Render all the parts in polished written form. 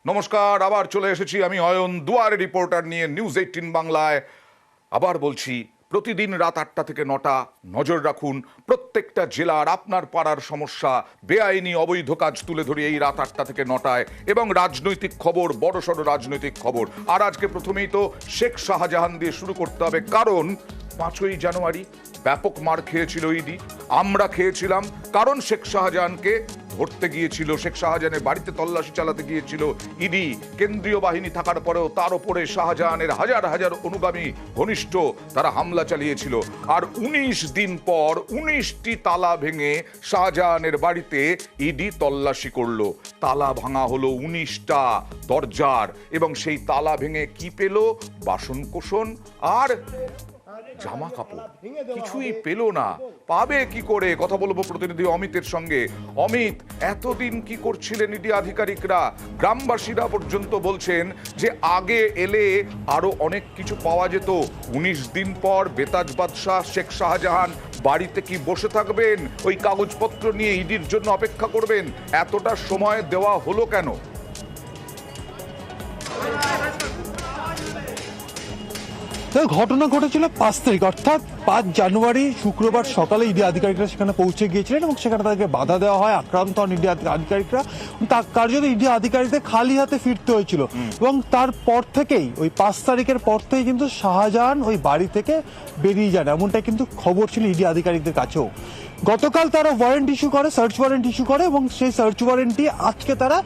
নমস্কার, আবার চলে এসেছি আমি অয়ন দুয়ারে রিপোর্টার নিয়ে নিউজ 18 বাংলায়। আবার বলছি, প্রতিদিন রাত 8টা থেকে 9টা নজর রাখুন। প্রত্যেকটা জেলার আপনার পাড়ার সমস্যা, বেআইনি অবৈধ কাজ তুলে ধরি এই রাত 8টা থেকে 9টায়, এবং রাজনৈতিক খবর, বড়সড় রাজনৈতিক খবর। আর আজকে প্রথমেই তো শেখ শাহজাহান দিয়ে শুরু করতে হবে, কারণ 5ই জানুয়ারি ব্যাপক মার খেয়েছিল ইডি, আমরা খেয়েছিলাম। কারণ শেখ শাহজাহানকে ধরতে গিয়েছিল, শেখ শাহজাহানের বাড়িতে তল্লাশি চালাতে গিয়েছিল ইডি। কেন্দ্রীয় বাহিনী থাকার পরেও তার উপরে শাহজাহানের হাজার হাজার অনুগামী ঘনিষ্ঠ তারা হামলা চালিয়েছিল। আর 19 দিন পর 19টি তালা ভেঙে শাহজাহানের বাড়িতে ইডি তল্লাশি করলো। তালা ভাঙা হলো 19টা দরজার, এবং সেই তালা ভেঙে কি পেল? বাসনকোসন আর জামা কাপড়, কিছুই পেল না। পাবে কি করে? কথা বলবো প্রতিনিধি অমিতের সঙ্গে। অমিত, এতদিন কি করছিলেন ইডি আধিকারিকরা? গ্রামবাসীরা পর্যন্ত বলছেন যে আগে এলে আরো অনেক কিছু পাওয়া যেত। 19 দিন পর বেতাজ বাদশাহ শেখ শাহজাহান বাড়িতে কি বসে থাকবেন? ওই কাগজপত্র নিয়ে ইডির জন্য অপেক্ষা করবেন? এতটা সময় দেওয়া হলো কেন? ঘটনা ঘটেছিল 5 তারিখ, অর্থাৎ 5 জানুয়ারি শুক্রবার সকালে ইডি আধিকারিকরা সেখানে পৌঁছে গিয়েছিলেন এবং সেখানে তাদেরকে বাধা দেওয়া হয়। আক্রান্ত হন ইডি আধিকারিকরা, তার জন্য ইডি আধিকারিকদের খালি হাতে ফিরতে হয়েছিল। এবং তারপর থেকেই ওই 5 তারিখের পর থেকেই কিন্তু শাহজাহান ওই বাড়ি থেকে বেরিয়ে যান, এমনটাই কিন্তু খবর ছিল ইডি আধিকারিকদের কাছেও। গতকাল তারা ওয়ারেন্ট ইস্যু করে, সার্চ ওয়ারেন্ট ইস্যু করে, এবং সেই সার্চ ওয়ারেন্টটি আজকে তারা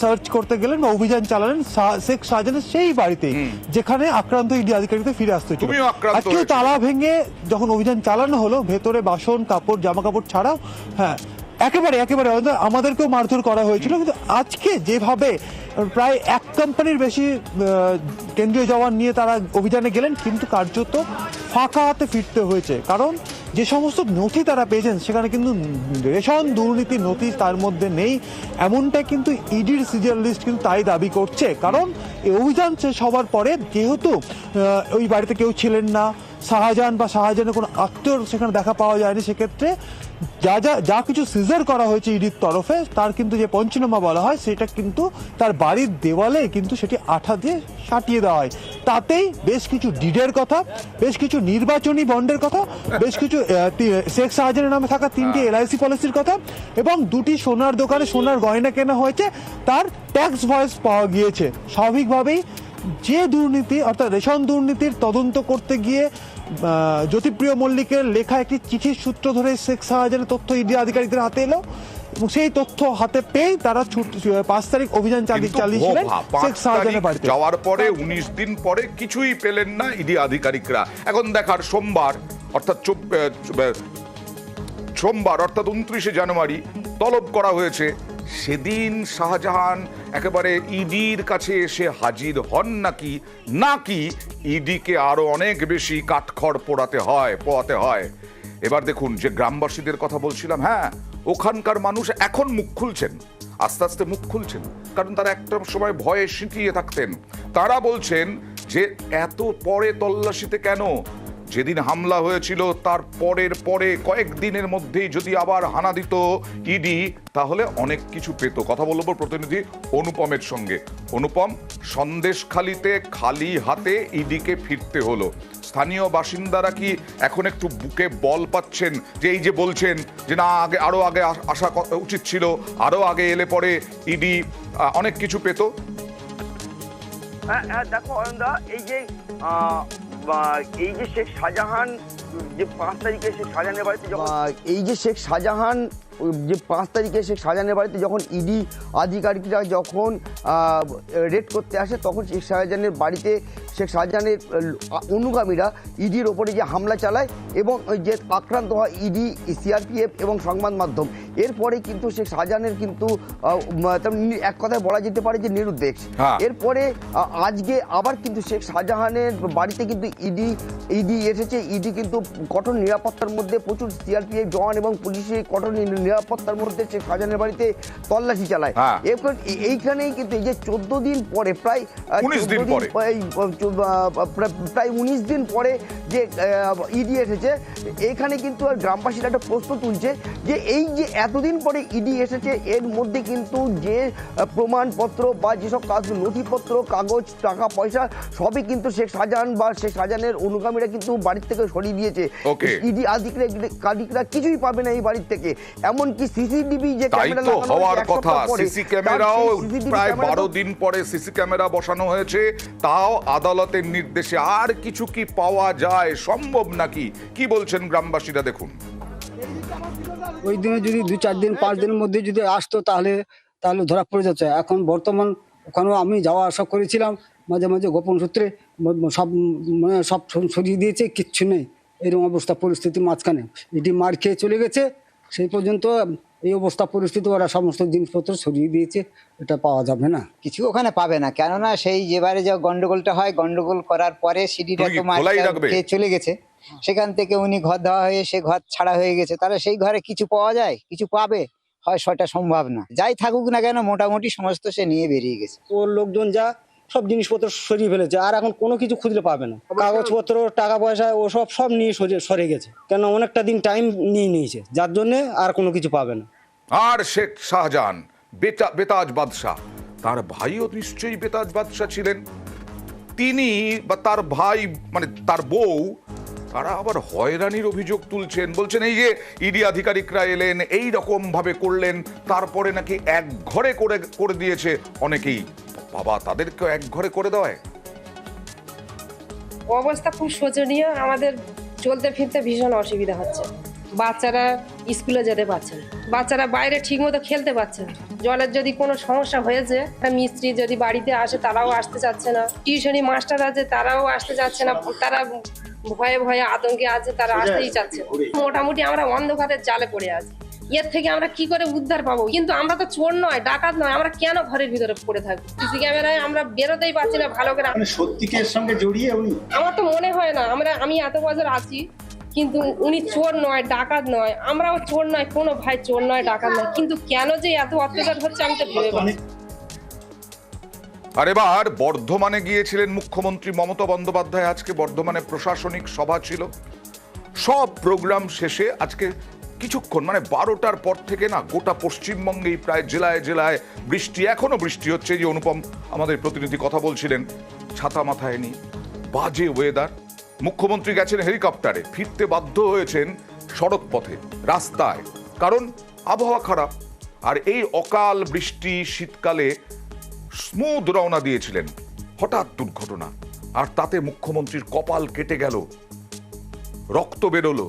সার্চ করতে গেলেন বা অভিযান চালালেন শেখ শাহজাহানের সেই বাড়িতে, যেখানে আক্রান্ত ইডি আধিকারিকদের ফিরে আসতে হয়েছিল। আজকে তালা ভেঙে যখন অভিযান চালানো হলো, ভেতরে বাসন কাপড় জামা কাপড় ছাড়াও একেবারে আমাদেরকেও মারধর করা হয়েছিল। কিন্তু আজকে যেভাবে প্রায় 1 কোম্পানির বেশি কেন্দ্রীয় জওয়ান নিয়ে তারা অভিযানে গেলেন, কিন্তু কার্যত ফাঁকা হাতে ফিরতে হয়েছে। কারণ যে সমস্ত নথি তারা পেয়েছেন সেখানে কিন্তু রেশন দুর্নীতির নথি তার মধ্যে নেই, এমনটা কিন্তু ইডির সিরিয়াল লিস্ট কিন্তু তাই দাবি করছে। কারণ এই অভিযান শেষ হওয়ার পরে যেহেতু ওই বাড়িতে কেউ ছিলেন না, শাহজাহান বা শাহজাহানের কোনো আত্মীয় সেখানে দেখা পাওয়া যায়নি, সেক্ষেত্রে যা কিছু সিজার করা হয়েছে ইডির তরফে, তার কিন্তু যে পঞ্চনামা বলা হয় সেটা কিন্তু তার বাড়ির দেওয়ালে কিন্তু সেটি আঠা দিয়ে সাটিয়ে দেওয়া হয়। তাতেই বেশ কিছু ডিডের কথা, বেশ কিছু নির্বাচনী বন্ডের কথা, বেশ কিছু শেখ শাহজাহানের নামে থাকা 3টি LIC পলিসির কথা, এবং 2টি সোনার দোকানে সোনার গয়না কেনা হয়েছে তার ট্যাক্স ভয়েস পাওয়া গিয়েছে। স্বাভাবিকভাবেই যে দুর্নীতি, অর্থাৎ রেশন দুর্নীতির তদন্ত করতে গিয়ে জ্যোতিপ্রিয় মল্লিকের লেখা একটি চিঠির সূত্র ধরে শেখ শাহজাহানের তথ্য ইডি আধিকারিকদের হাতে এলো, এবং সেই তথ্য হাতে পেয়ে তারা 5 তারিখ অভিযান চালিয়েছিলেন শেখ শাহজাহানের বাড়িতে। যাওয়ার পরে 19 দিন পরে কিছুই পেলেন না ইডি আধিকারিকরা। এখন দেখার, সোমবার অর্থাৎ 29শে জানুয়ারি তলব করা হয়েছে। সেদিন শাহজাহান একেবারে ইডির কাছে এসে হাজির হন নাকি ইডিকে আরো অনেক বেশি কাঠখড় পোড়াতে হয়। এবার দেখুন, যে গ্রামবাসীদের কথা বলছিলাম, ওখানকার মানুষ এখন মুখ খুলছেন, আস্তে আস্তে মুখ খুলছেন, কারণ তারা একটা সময় ভয়ে সিঁটিয়ে থাকতেন। তারা বলছেন যে এত পরে তল্লাশিতে কেন? যেদিন হামলা হয়েছিল তার পরে কয়েকদিনের মধ্যেই যদি আবার হানা দিত ইডি, তাহলে অনেক কিছু পেত। কথা বলবো প্রতিনিধি অনুপমের সঙ্গে। অনুপম, সন্দেশখালিতে খালি হাতে ইডিকে ফিরতে হলো। স্থানীয় বাসিন্দারা কি এখন একটু বুকে বল পাচ্ছেন, যে এই যে বলছেন যে না, আরো আগে আসা উচিত ছিল, আরো আগে এলে পরে ইডি অনেক কিছু পেত? দেখো অয়নদা, এই যে শেখ শাহজাহান যে 5 তারিখে শেখ শাহজাহানের বাড়িতে শেখ শাহজাহানের বাড়িতে যখন ইডি আধিকারিকরা যখন রেড করতে আসে, তখন শেখ শাহজাহানের বাড়িতে শেখ শাহজাহানের অনুগামীরা ইডির ওপরে যে হামলা চালায় এবং যে আক্রান্ত হয় ইডি, CRPF এবং সংবাদ মাধ্যম। এরপরে কিন্তু শেখ শাহজাহানের কিন্তু এক কথায় বলা যেতে পারে যে নিরুদ্দেশ। এরপরে আজকে আবার কিন্তু শেখ শাহজাহানের বাড়িতে কিন্তু ইডি এসেছে। ইডি কিন্তু কঠোর নিরাপত্তার মধ্যে, প্রচুর CRPF জওয়ান এবং পুলিশের কঠোর নিরাপত্তার মধ্যে শেখ শাহজাহানের বাড়িতে তল্লাশি চালায়। এইখানেই কিন্তু এই যে 14 দিন পরে, প্রায় 14 দিন প্রায় 19 দিন পরে যে ইডি এসেছে, এখানে কিন্তু আর গ্রামবাসীরা একটা প্রশ্ন তুলছে যে এই যে এতদিন পরে ইডি এসেছে, এর মধ্যে কিন্তু যে প্রমাণপত্র বা যেসব কাজ নথিপত্র, কাগজ, টাকা পয়সা সবই কিন্তু শেখ শাহজাহান বা শেখ শাহজাহানের অনুগামীরা কিন্তু বাড়ির থেকে সরিয়ে দিয়েছে। ইডি আধিকারিকরা কিছুই পাবে না এই বাড়ির থেকে, এমনকি সিসিটিভি যে ক্যামেরা লাগানো হওয়ার কথা, সিসি ক্যামেরাও প্রায় 12 দিন পরে সিসি ক্যামেরা বসানো হয়েছে, তাও আদালতের নির্দেশে। আর কিছু কি পাওয়া যায়, সম্ভব নাকি? কি বলছেন গ্রামবাসীরা, দেখুন। ওই দিনে যদি 2-4 দিন 5 দিনের মধ্যে যদি আসতো তাহলে ধরা পড়ে যাচ্ছে। এখন বর্তমান ওখানেও আমি যাওয়া আসা করেছিলাম, মাঝে মাঝে গোপন সূত্রে সব সরিয়ে দিয়েছে, কিচ্ছু নেই। এরকম অবস্থা পরিস্থিতি মাঝখানে এটি মার খেয়ে চলে গেছে, সেই পর্যন্ত এই অবস্থা পরিস্থিতি ওরা সমস্ত জিনিসপত্র সরিয়ে দিয়েছে, এটা পাওয়া যাবে না, কিছু ওখানে পাবে না। কেননা সেই যেবারে যে গন্ডগোলটা হয়, গন্ডগোল করার পরে সিডিটা তো মার খেয়ে চলে গেছে, সেখান থেকে উনি ঘর দেওয়া হয়ে সে ঘর ছাড়া হয়ে গেছে, তাহলে সেই ঘরে কিছু পাওয়া যায়, কিছু পাবে হয়, সেটা সম্ভব না। যাই থাকুক না কেন, মোটামুটি সমস্ত সে নিয়ে বেরিয়ে গেছে। ওর লোকজন যা সব জিনিসপত্র সরিয়ে ফেলেছে, আর এখন কোনো কিছু খুঁজলে পাবে না। কাগজপত্র, টাকা পয়সা ও সব নিয়ে সরে গেছে, কেন অনেকটা দিন টাইম নিয়ে নিয়েছে, যার জন্যে আর কোনো কিছু পাবে না। আর শেখ শাহজাহান বেতাজ বাদশাহ, তার ভাইও নিশ্চয়ই বেতাজ বাদশাহ ছিলেন। তিনি বা তার ভাই, মানে তার বউ, তারা আবার হয়রানির অভিযোগ তুলছেন। বলছেন এই যে ইডি আধিকারিকরা এলেন, এই রকম ভাবে করলেন, তারপরে নাকি এক ঘরে করে দিয়েছে অনেকেই। বাবা, তাদেরকে এক ঘরে করে দেওয়ায় অবস্থা খুব শোচনীয়। আমাদের চলতে ফিরতে ভীষণ অসুবিধা হচ্ছে। বাচ্চারা স্কুলে যেতে পারছে না, বাচ্চারা বাইরে ঠিক মতো খেলতে পারছে না। জলের যদি কোনো সমস্যা হয়েছে, মিস্ত্রি যদি বাড়িতে আসে তারাও আসতে চাচ্ছে না, টিউশনি মাস্টার আছে তারাও আসতে চাচ্ছে না, তারা ভয়ে ভয়ে আতঙ্কে আছে, তারা আসতেই চাচ্ছে না। মোটামুটি আমরা অন্ধকারের জালে পড়ে আছি। এর থেকে আমরা কি করে উদ্ধার পাবো? কিন্তু আমরা তো চোর নয়, ডাকাত নয়, আমরা কেন ঘরের ভিতরে পড়ে থাকবো? সিসি ক্যামেরায় আমরা বেরোতেই পারছি না ভালো করে। সত্যিকের সঙ্গে জড়িয়ে উনি, আমার তো মনে হয় না। আমি এত বছর আছি, কিন্তু উনি চোর নয়, ডাকাত নয়, আমরাও চোর নয়, কোনো ভাই চোর নয়, ডাকাত নয়, কিন্তু কেন যে এত অত্যাচার হচ্ছে আমি তো ভেবে পাচ্ছি। আর এবার বর্ধমানে গিয়েছিলেন মুখ্যমন্ত্রী মমতা বন্দ্যোপাধ্যায়। আজকে বর্ধমানে প্রশাসনিক সভা ছিল। সব প্রোগ্রাম শেষে আজকে কিছুক্ষণ, মানে 12টার পর থেকে না, গোটা পশ্চিমবঙ্গেই প্রায় জেলায় জেলায় বৃষ্টি, এখনো বৃষ্টি হচ্ছে। যে অনুপম আমাদের প্রতিনিধি কথা বলছিলেন, ছাতা মাথায় নিয়ে, বাজে ওয়েদার। মুখ্যমন্ত্রী গেছেন হেলিকপ্টারে, ফিরতে বাধ্য হয়েছেন সড়ক পথে, রাস্তায়, কারণ আবহাওয়া খারাপ। আর এই অকাল বৃষ্টি শীতকালে স্মুথ রওনা দিয়েছিলেন, হঠাৎ দুর্ঘটনা, আর তাতে মুখ্যমন্ত্রীর কপাল কেটে গেল, রক্ত বেরোলো।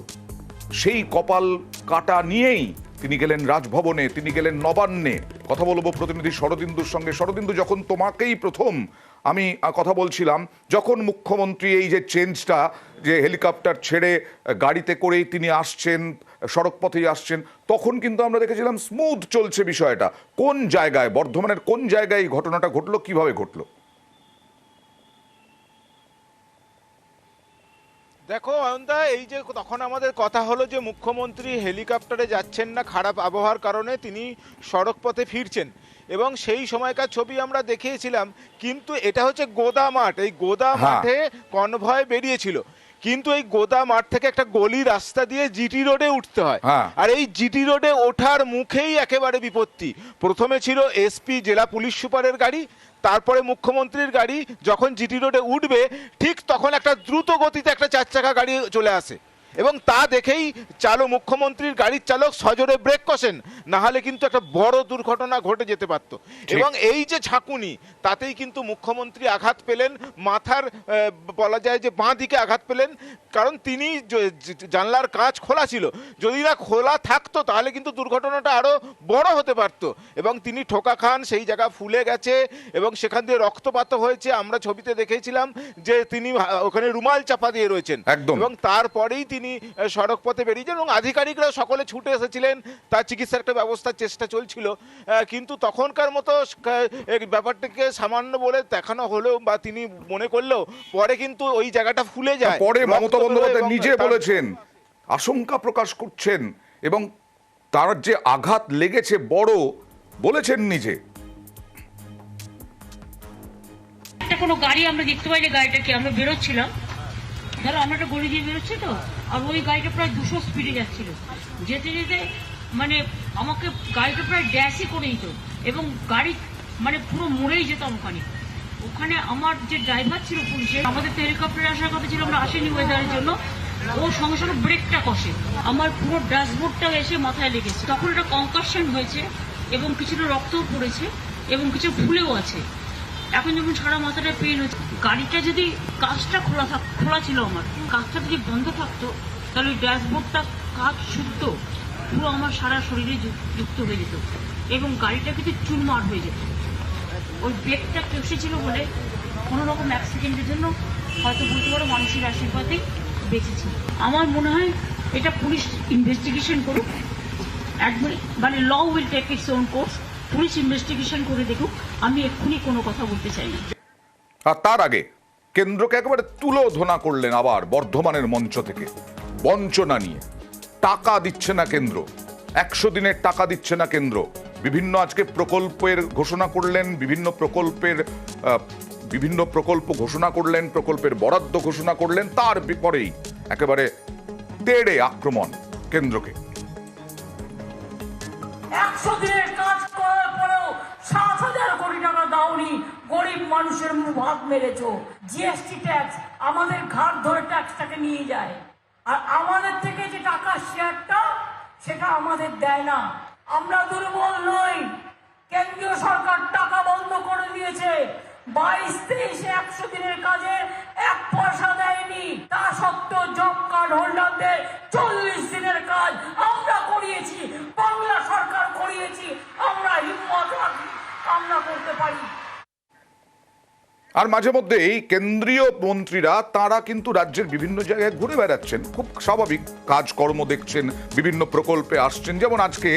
সেই কপাল কাটা নিয়েই তিনি গেলেন রাজভবনে, তিনি গেলেন নবান্নে। কথা বলবো প্রতিনিধি শরদিন্দুর সঙ্গে। শরদিন্দু, যখন তোমাকেই প্রথম আমি কথা বলছিলাম, যখন মুখ্যমন্ত্রী এই যে চেঞ্জটা, যে হেলিকপ্টার ছেড়ে গাড়িতে করেই তিনি আসছেন, সড়ক পথেই আসছেন, তখন কিন্তু আমরা দেখেছিলাম স্মুথ চলছে বিষয়টা। কোন জায়গায়, বর্ধমানের কোন জায়গায় এই ঘটনাটা ঘটলো, কিভাবে ঘটলো? দেখো অয়নদা, এই যে তখন আমাদের কথা হলো যে মুখ্যমন্ত্রী হেলিকপ্টারে যাচ্ছেন না, খারাপ আবহাওয়ার কারণে তিনি সড়ক পথে ফিরছেন, এবং সেই সময়কার ছবি আমরা দেখিয়েছিলাম। কিন্তু এটা হচ্ছে গোদা মাঠ, এই গোদা মাঠে কনভয় বেরিয়েছিল, কিন্তু এই গোদা মাঠ থেকে একটা গলি রাস্তা দিয়ে জিটি রোডে উঠতে হয়। আর এই জিটি রোডে ওঠার মুখেই একেবারে বিপত্তি। প্রথমে ছিল এসপি, জেলা পুলিশ সুপারের গাড়ি, তারপরে মুখ্যমন্ত্রীর গাড়ি। যখন জিটি রোডে উঠবে ঠিক তখন একটা দ্রুত গতিতে একটা 4 চাকা গাড়ি চলে আসে, এবং তা দেখেই মুখ্যমন্ত্রীর গাড়ির চালক সজোরে ব্রেক কষেন, না হলে কিন্তু একটা বড় দুর্ঘটনা ঘটে যেতে পারত। এবং এই যে ঝাঁকুনি, তাতেই কিন্তু মুখ্যমন্ত্রী আঘাত পেলেন, মাথার বলা যায় যে বাঁ দিকে আঘাত পেলেন, কারণ তিনি জানলার কাঁচ খোলা ছিল। যদি না খোলা থাকতো তাহলে কিন্তু দুর্ঘটনাটা আরো বড় হতে পারত। এবং তিনি ঠোকা খান, সেই জায়গা ফুলে গেছে এবং সেখান দিয়ে রক্তপাত হয়েছে। আমরা ছবিতে দেখেছিলাম যে তিনি ওখানে রুমাল চাপা দিয়ে রয়েছেন, এবং তারপরেই তিনি সড়ক পথে বেরিয়েছেন, এবং আধিকারিকরা সকলে ছুটে এসেছিলেন, তার চিকিৎসার একটা ব্যবস্থার চেষ্টা চলছিল। কিন্তু তখনকার মতো ব্যাপারটাকে সামান্য বলে দেখানো হলেও বা তিনি মনে করলেও পরে কিন্তু ওই জায়গাটা ফুলে যায়। পরে মমতা বন্দ্যোপাধ্যায় নিজে বলেছেন, আশঙ্কা প্রকাশ করছেন, এবং তার যে আঘাত লেগেছে বড়, বলেছেন নিজে। একটা কোনো গাড়ি আমরা দেখতে পাইনি, গাড়িটাকে আমরা বেরোচ্ছিলাম, ধরো আমরা একটা গলি দিয়ে বেরোচ্ছি তো, আর ওই গাড়িটা প্রায় 200 স্পিডে যাচ্ছিল, যেতে যেতে মানে আমাকে গাড়িটা প্রায় ড্যাশই করে দিত, এবং গাড়ি মানে পুরো মরেই যেতাম ওখানে। ওখানে আমার যে ড্রাইভার ছিল পুলিশের, আমাদের তো হেলিকপ্টারে আসার কথা ছিল, আমরা আসেনি ওয়েদারের জন্য, ও সঙ্গে সঙ্গে ব্রেকটা কষে আমার পুরো ড্যাশবোর্ডটা এসে মাথায় লেগেছে। তখন একটা কনকাশন হয়েছে এবং কিছুটা রক্তও পড়েছে এবং কিছু ফুলেও আছে। এখন যখন সারা মাথাটা পেন হচ্ছে, গাড়িটা যদি কাঁচটা খোলা ছিল, আমার কাঁচটা যদি বন্ধ থাকতো তাহলে ওই ড্যাশবোর্ডটা কাঁচ শুদ্ধ পুরো আমার সারা শরীরে যুক্ত হয়ে যেত এবং গাড়িটা কিন্তু চুরমার হয়ে যেত। ওই ব্রেকটা কষেছিল বলে কোনো রকম অ্যাক্সিডেন্টের জন্য হয়তো বলতে পারো মানুষের আশীর্বাদেই বেঁচেছি। আমার মনে হয় এটা পুলিশ ইনভেস্টিগেশন করুক, মানে law will take its own course, police investigation করে দেখুক, আমি এক্ষুনি কোনো কথা বলতে চাই না। আর তার আগে কেন্দ্রকে একেবারে তুলোধনা করলেন আবার বর্ধমানের মঞ্চ থেকে বঞ্চনা নিয়ে। টাকা দিচ্ছে না কেন্দ্র, 100 দিনের টাকা দিচ্ছে না কেন্দ্র, বিভিন্ন আজকে প্রকল্পের ঘোষণা করলেন, বিভিন্ন প্রকল্প ঘোষণা করলেন, প্রকল্পের বরাদ্দ ঘোষণা করলেন, তার পরেই একেবারে তেড়ে আক্রমণ কেন্দ্রকে। 100 দিনের কাজ করার পরেও 7,000 কোটি টাকা দাওনি, গরিব মানুষের মুখ হাত মেরেছো। জিএসটি ট্যাক্স আমাদের ঘাট ধরে ট্যাক্সটাকে নিয়ে যায়, আর আমাদের থেকে যে টাকা শেয়ারটা সেটা আমাদের দেয় না। আমরা দুর্বল নই, কেন্দ্রীয় সরকার টাকা বন্ধ করে দিয়েছে। 22-23 100 দিনের কাজে 1 পয়সা দেয়নি, তা সত্ত্বেও জব কার্ড হোল্ডারদের 40 দিনের কাজ আমরা করিয়েছি, বাংলা সরকার করিয়েছি। আমরা হিম্মত রাখি, আমরা করতে পারি। আর মাঝে মধ্যে এই কেন্দ্রীয় মন্ত্রীরা তারা কিন্তু রাজ্যের বিভিন্ন জায়গায় ঘুরে বেড়াচ্ছেন, খুব স্বাভাবিক কাজকর্ম দেখছেন, বিভিন্ন প্রকল্পে আসছেন। যেমন আজকে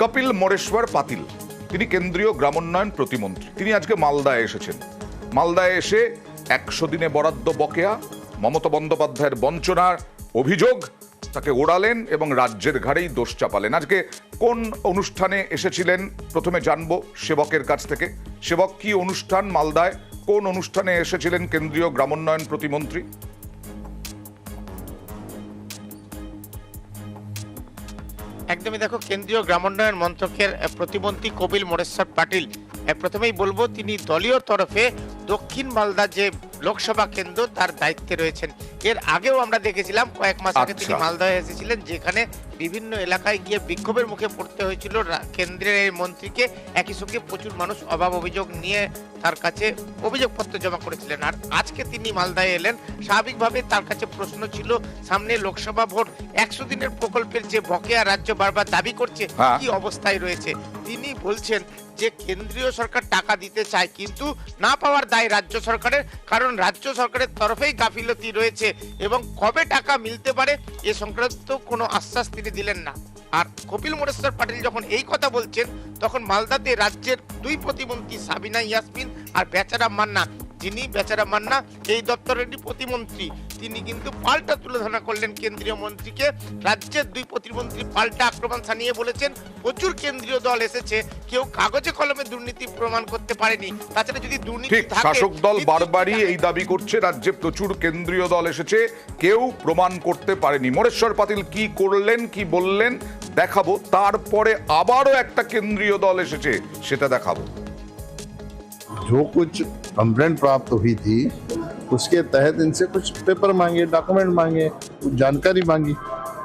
কপিল মোরেশ্বর পাতিল, তিনি কেন্দ্রীয় গ্রামোন্নয়ন প্রতিমন্ত্রী, তিনি আজকে মালদায় এসেছেন। মালদায় এসে 100 দিনে বরাদ্দ বকেয়া, মমতা বন্দ্যোপাধ্যায়ের বঞ্চনার অভিযোগ তাকে ওড়ালেন এবং রাজ্যের ঘাড়েই দোষ চাপালেন। আজকে কোন অনুষ্ঠানে এসেছিলেন প্রথমে জানবো সেবকের কাছ থেকে। সেবক, কি অনুষ্ঠান মালদায়, কোন অনুষ্ঠানে এসেছিলেন কেন্দ্রীয় গ্রামোন্নয়ন প্রতিমন্ত্রী? একদমই, দেখো, কেন্দ্রীয় গ্রামোন্নয়ন মন্ত্রকের প্রতিমন্ত্রী কপিল মোরেশ্বর পাটিল, প্রথমেই বলবো তিনি দলীয় তরফে দক্ষিণ মালদা যে লোকসভা কেন্দ্র তার দায়িত্বে রয়েছেন। এর আগেও আমরা দেখেছিলাম কয়েক মাস আগে তিনি মালদায় এসেছিলেন, যেখানে বিভিন্ন এলাকায় গিয়ে বিক্ষোভের মুখে পড়তে হয়েছিল কেন্দ্রের এই মন্ত্রীকে। একই সঙ্গে প্রচুর মানুষ অভাব অভিযোগ নিয়ে তার কাছে অভিযোগপত্র জমা করেছিলেন। আর আজকে তিনি মালদায় এলেন, স্বাভাবিকভাবে তার কাছে প্রশ্ন ছিল, সামনে লোকসভা ভোট, 100 দিনের প্রকল্পের যে বকেয়া রাজ্য বারবার দাবি করছে, কি অবস্থায় রয়েছে। তিনি বলছেন যে কেন্দ্রীয় সরকার টাকা দিতে চায়, কিন্তু না পাওয়ার দায় রাজ্য সরকারের, কারণ রাজ্য সরকারের তরফেই গাফিলতি রয়েছে এবং কবে টাকা মিলতে পারে এ সংক্রান্ত কোনো আশ্বাস তিনি দিলেন না। আর কপিল মোরেশ্বর পাটিল যখন এই কথা বলছেন, তখন মালদাতে রাজ্যের 2 প্রতিমন্ত্রী সাবিনা ইয়াসমিন আর বেচারাম মান্না, যিনি বেচারাম মান্না এই দপ্তরেরই প্রতিমন্ত্রী, তিনি কিন্তু পাল্টা তুলোধনা করলেন কেন্দ্রীয় মন্ত্রীকে। রাজ্যের 2 প্রতিমন্ত্রী পাল্টা আক্রমণ জানিয়ে বলেছেন, প্রচুর কেন্দ্রীয় দল এসেছে, কেউ কাগজে কলমে দুর্নীতি প্রমাণ করতে পারেনি। তাছাড়া যদি দুর্নীতি থাকে, শাসক দল বারবারই এই দাবি করছে, রাজ্যে প্রচুর কেন্দ্রীয় দল এসেছে, কেউ প্রমাণ করতে পারেনি। মোরেশ্বর পাতিল কি করলেন, কি বললেন দেখাবো, তারপরে আবারও একটা কেন্দ্রীয় দল এসেছে, সেটা দেখাবো। जो कुछ कंप्लेंट प्राप्त हुई थी उसके तहत इनसे कुछ पेपर मांगे, डॉक्यूमेंट मांगे, कुछ जानकारी मांगी,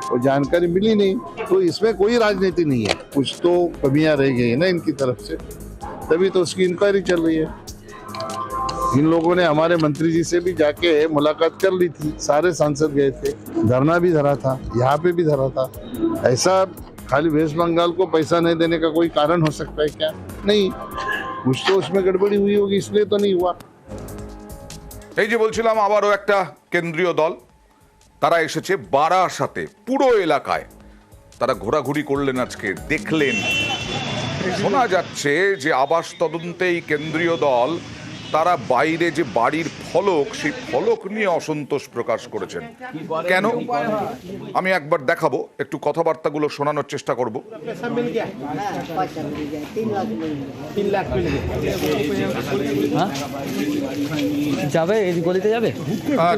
वो जानकारी मिली नहीं। तो इसमें कोई राजनीति नहीं है, कुछ तो कमियां रह गई है ना इनकी तरफ से, तभी तो उसकी इंक्वायरी चल रही है। इन लोगों ने हमारे मंत्री जी से भी जाके मुलाकात कर ली थी, सारे सांसद गए थे, धरना भी धरा था, यहाँ पे भी धरा था। ऐसा खाली वेस्ट बंगाल को पैसा नहीं देने का कोई कारण हो सकता है क्या? नहीं, कुछ तो उसमें गड़बड़ी हुई होगी, इसलिए तो नहीं हुआ। এই যে বলছিলাম, আবারও একটা কেন্দ্রীয় দল, তারা এসেছে বারাসাতে, পুরো এলাকায় তারা ঘোরাঘুরি করলেন, আজকে দেখলেন। শোনা যাচ্ছে যে আবাস তদন্তে এই কেন্দ্রীয় দল তারা বাইরে যে বাড়ির ফলক, সেই ফলক নিয়ে অসন্তোষ প্রকাশ করেছেন। কেন? আমি একবার দেখাবো, একটু কথাবার্তাগুলো শোনানোর চেষ্টা করব। যাবে এই গলিতে যাবে।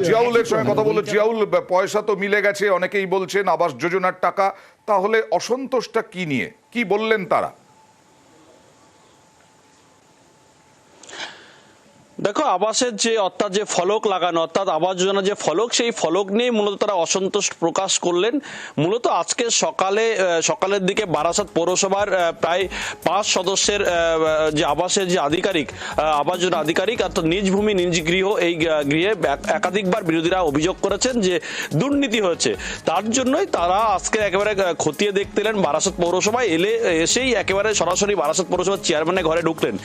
জিয়াউলের সঙ্গে কথা বলে, জিয়াউল, পয়সা তো মিলে গেছে, অনেকেই বলছেন আবাস যোজনার টাকা, তাহলে অসন্তোষটা কি নিয়ে, কি বললেন তারা? দেখো, আবাসের যে অর্থাৎ যে ফলক লাগানো, অর্থাৎ আবাস যোজনা যে ফলক, সেই ফলক নিয়ে মূলত তারা অসন্তোষ প্রকাশ করলেন। মূলত আজকে সকালের দিকে বারাসাত পৌরসভার প্রায় 5 সদস্যের যে আবাসের যে আধিকারিক, আবাস যোজনা আধিকারিক, অর্থাৎ নিজ ভূমি নিজ গৃহ, এই গৃহে একাধিকবার বিরোধীরা অভিযোগ করেছেন যে দুর্নীতি হয়েছে। তার জন্যই তারা আজকে একেবারে খতিয়ে দেখতে এলেন বারাসাত পৌরসভায়। এসেই একেবারে সরাসরি বারাসাত পৌরসভার চেয়ারম্যানের ঘরে ঢুকলেন।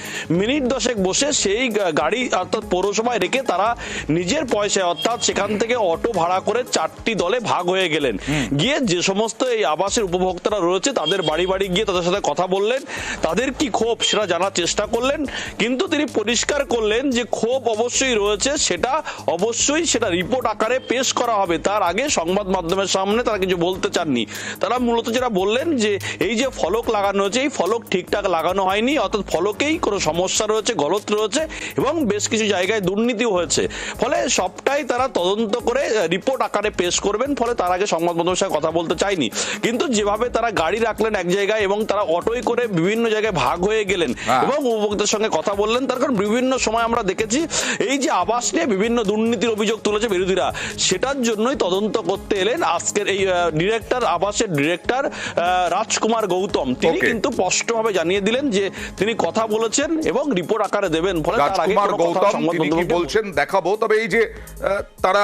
মিনিট 10 বসে সেই গাড়ি অর্থাৎ পৌরসভায় রেখে তারা নিজের পয়সায়, অর্থাৎ সেখান থেকে অটো ভাড়া করে 4টি দলে ভাগ হয়ে গেলেন। গিয়ে যে সমস্ত এই আবাসের উপভোক্তারা রয়েছে তাদের বাড়ি বাড়ি গিয়ে তাদের সাথে কথা বললেন, তাদের কি ক্ষোভ সেটা জানার চেষ্টা করলেন। কিন্তু তিনি পরিষ্কার করলেন যে ক্ষোভ অবশ্যই রয়েছে, সেটা অবশ্যই সেটা রিপোর্ট আকারে পেশ করা হবে। তার আগে সংবাদ মাধ্যমের সামনে তারা কিছু বলতে চাননি। তারা মূলত যেটা বললেন যে এই যে ফলক লাগানো হয়েছে, এই ফলক ঠিকঠাক লাগানো হয়নি, অর্থাৎ ফলকেই কোনো সমস্যা রয়েছে, গলত রয়েছে এবং বেশ কিছু জায়গায় দুর্নীতিও হয়েছে। ফলে সবটাই তারা তদন্ত করে রিপোর্ট আকারে পেশ করবেন। ফলে তার আগে সংবাদ মাধ্যমের সাথে কথা বলতে চাইনি। কিন্তু যেভাবে তারা গাড়ি রাখলেন এক জায়গায় এবং তারা অটোই করে বিভিন্ন জায়গায় ভাগ হয়ে গেলেন এবং উপভোক্তার সঙ্গে কথা বললেন, তার কারণ বিভিন্ন সময় আমরা দেখেছি এই যে আবাস নিয়ে বিভিন্ন দুর্নীতির অভিযোগ তুলেছে বিরোধীরা, সেটার জন্যই তদন্ত করতে এলেন আজকের এই ডিরেক্টর, আবাসের ডিরেক্টর রাজকুমার গৌতম। তিনি কিন্তু স্পষ্টভাবে জানিয়ে দিলেন যে তিনি কথা বলেছেন এবং রিপোর্ট আকারে দেবেন। ফলে তার আগে তিনি কি বলছেন দেখাবো। তবে এই যে তারা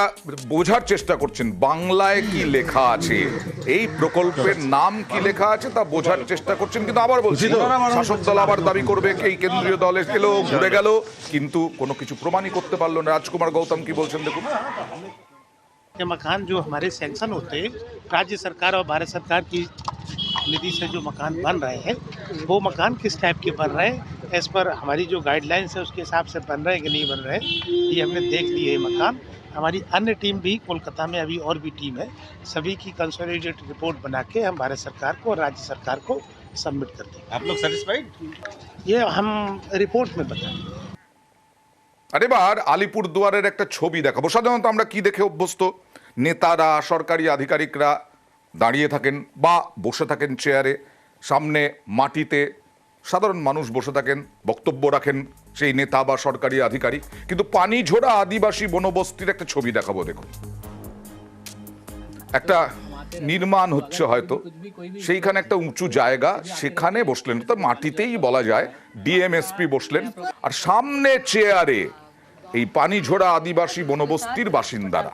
বোঝার চেষ্টা করছেন বাংলায় কি লেখা আছে, এই প্রকল্পের নাম কি লেখা আছে তা বোঝার চেষ্টা করছেন। কিন্তু আবার বলছি, শাসক দল আবার দাবি করবে এই কেন্দ্রীয় দল এলো, ঘুরে গেল, কিন্তু কোনো কিছু প্রমাণই করতে পারলো না। রাজকুমার গৌতম কি বলছেন দেখুন। मकान जो हमारे सैंक्शन होते हैं, राज्य सरकार और भारत सरकार की निधि से जो मकान बन रहे हैं, वो मकान किस टाइप के बन रहे हैं, एज पर हमारी जो गाइडलाइंस है उसके हिसाब से बन रहे हैं कि नहीं बन रहे हैं, ये हमने देख लिए है मकान। हमारी अन्य टीम भी कोलकाता में अभी और भी टीम है, सभी की कंसोलिडेटेड रिपोर्ट बना के हम भारत सरकार को और राज्य सरकार को सबमिट कर देंगे। आप लोग सेटिस्फाइड? ये हम रिपोर्ट में बताएंगे। আর এবার আলিপুরদুয়ারের একটা ছবি দেখাবো। সাধারণত আমরা কি দেখে অভ্যস্ত, নেতারা, সরকারি আধিকারিকরা দাঁড়িয়ে থাকেন বা বসে থাকেন চেয়ারে, সামনে মাটিতে সাধারণ মানুষ বসে থাকেন, বক্তব্য রাখেন সেই নেতা বা সরকারি আধিকারিক। কিন্তু পানিঝোড়া আদিবাসী বনবস্তির একটা ছবি দেখাবো দেখুন। একটা নির্মাণ হচ্ছে হয়তো, সেইখানে একটা উঁচু জায়গা, সেখানে বসলেন, তো মাটিতেই বলা যায়, ডিএমএসপি বসলেন, আর সামনে চেয়ারে এই পানিঝোড়া আদিবাসী বনবস্তির বাসিন্দারা।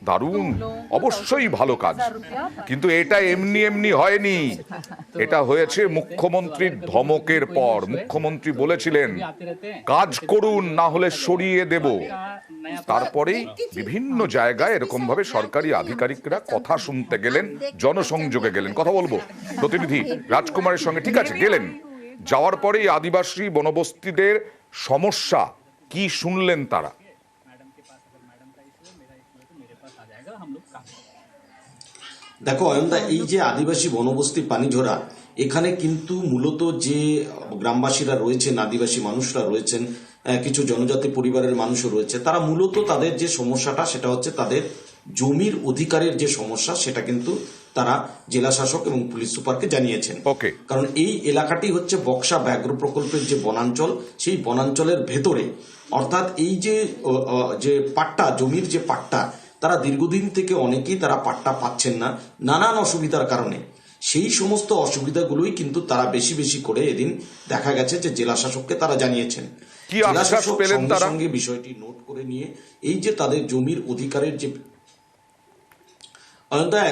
দারুণ, অবশ্যই ভালো কাজ, কিন্তু এটা এমনি এমনি হয়নি। এটা হয়েছে মুখ্যমন্ত্রীর ধমকের পর। মুখ্যমন্ত্রী বলেছিলেন কাজ করুন, না হলে সরিয়ে দেব। তারপরেই বিভিন্ন জায়গায় এরকম ভাবে সরকারি আধিকারিকরা কথা শুনতে গেলেন, জনসংযোগে গেলেন। কথা বলবো প্রতিনিধি রাজকুমারের সঙ্গে। ঠিক আছে, গেলেন, যাওয়ার পরেই আদিবাসী বনবস্তিদের সমস্যা কি শুনলেন তারা। দেখো অয়নদা, এই যে আদিবাসী বনবস্তি পানিঝোড়া, এখানে কিন্তু মূলত যে গ্রামবাসীরা রয়েছেন, আদিবাসী মানুষরা রয়েছেন, কিছু জনজাতি পরিবারের মানুষও রয়েছে, তারা মূলত তাদের যে সমস্যাটা সেটা হচ্ছে তাদের জমির অধিকারের যে সমস্যা, সেটা কিন্তু তারা জেলা শাসক এবং পুলিশ সুপারকে জানিয়েছেন। কারণ এই এলাকাটি হচ্ছে বক্সা ব্যাঘ্র প্রকল্পের যে বনাঞ্চল, সেই বনাঞ্চলের ভেতরে, অর্থাৎ এই যে পাট্টা, জমির যে পাট্টা, তারা দীর্ঘদিন থেকে অনেকেই তারা পাট্টা পাচ্ছেন না নানান অসুবিধার কারণে। সেই সমস্ত অসুবিধাগুলোই কিন্তু তারা বেশি বেশি করে এদিন দেখা গেছে যে জেলা শাসককে তারা জানিয়েছেন। জেলা শাসক সঙ্গে সঙ্গে বিষয়টি নোট করে নিয়ে এই যে তাদের জমির অধিকারের যে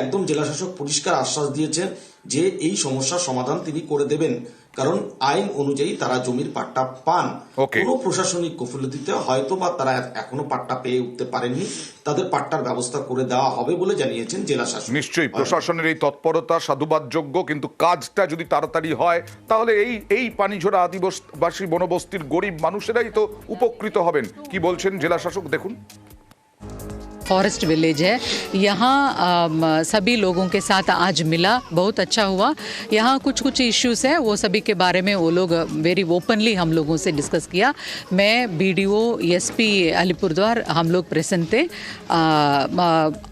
একদম জেলা শাসক পরিষ্কার আশ্বাস দিয়েছেন যে এই সমস্যার সমাধান তিনি করে দেবেন। কারণ আইন অনুযায়ী তারা জমির পাট্টা পান। কোনো প্রশাসনিক গাফিলতিতে হয়তো বা তারা এখনো পাট্টা পেয়ে উঠতে পারেননি, তাদের পাট্টার ব্যবস্থা করে দেওয়া হবে বলে জানিয়েছেন জেলা শাসক। নিশ্চয়ই প্রশাসনের এই তৎপরতা সাধুবাদযোগ্য, কিন্তু কাজটা যদি তাড়াতাড়ি হয় তাহলে এই পানিঝরা আদিবাসী বনবস্তির গরিব মানুষেরাই তো উপকৃত হবেন। কি বলছেন জেলা শাসক, দেখুন। फॉरेस्ट विलेज है, यहाँ सभी लोगों के साथ आज मिला, बहुत अच्छा हुआ। यहाँ कुछ इश्यूज हैं, वो सभी के बारे में वो लोग वेरी ओपनली हम लोगों से डिस्कस किया। मैं BDO ESP अलीपुरद्वार हम लोग प्रेजेंट थे।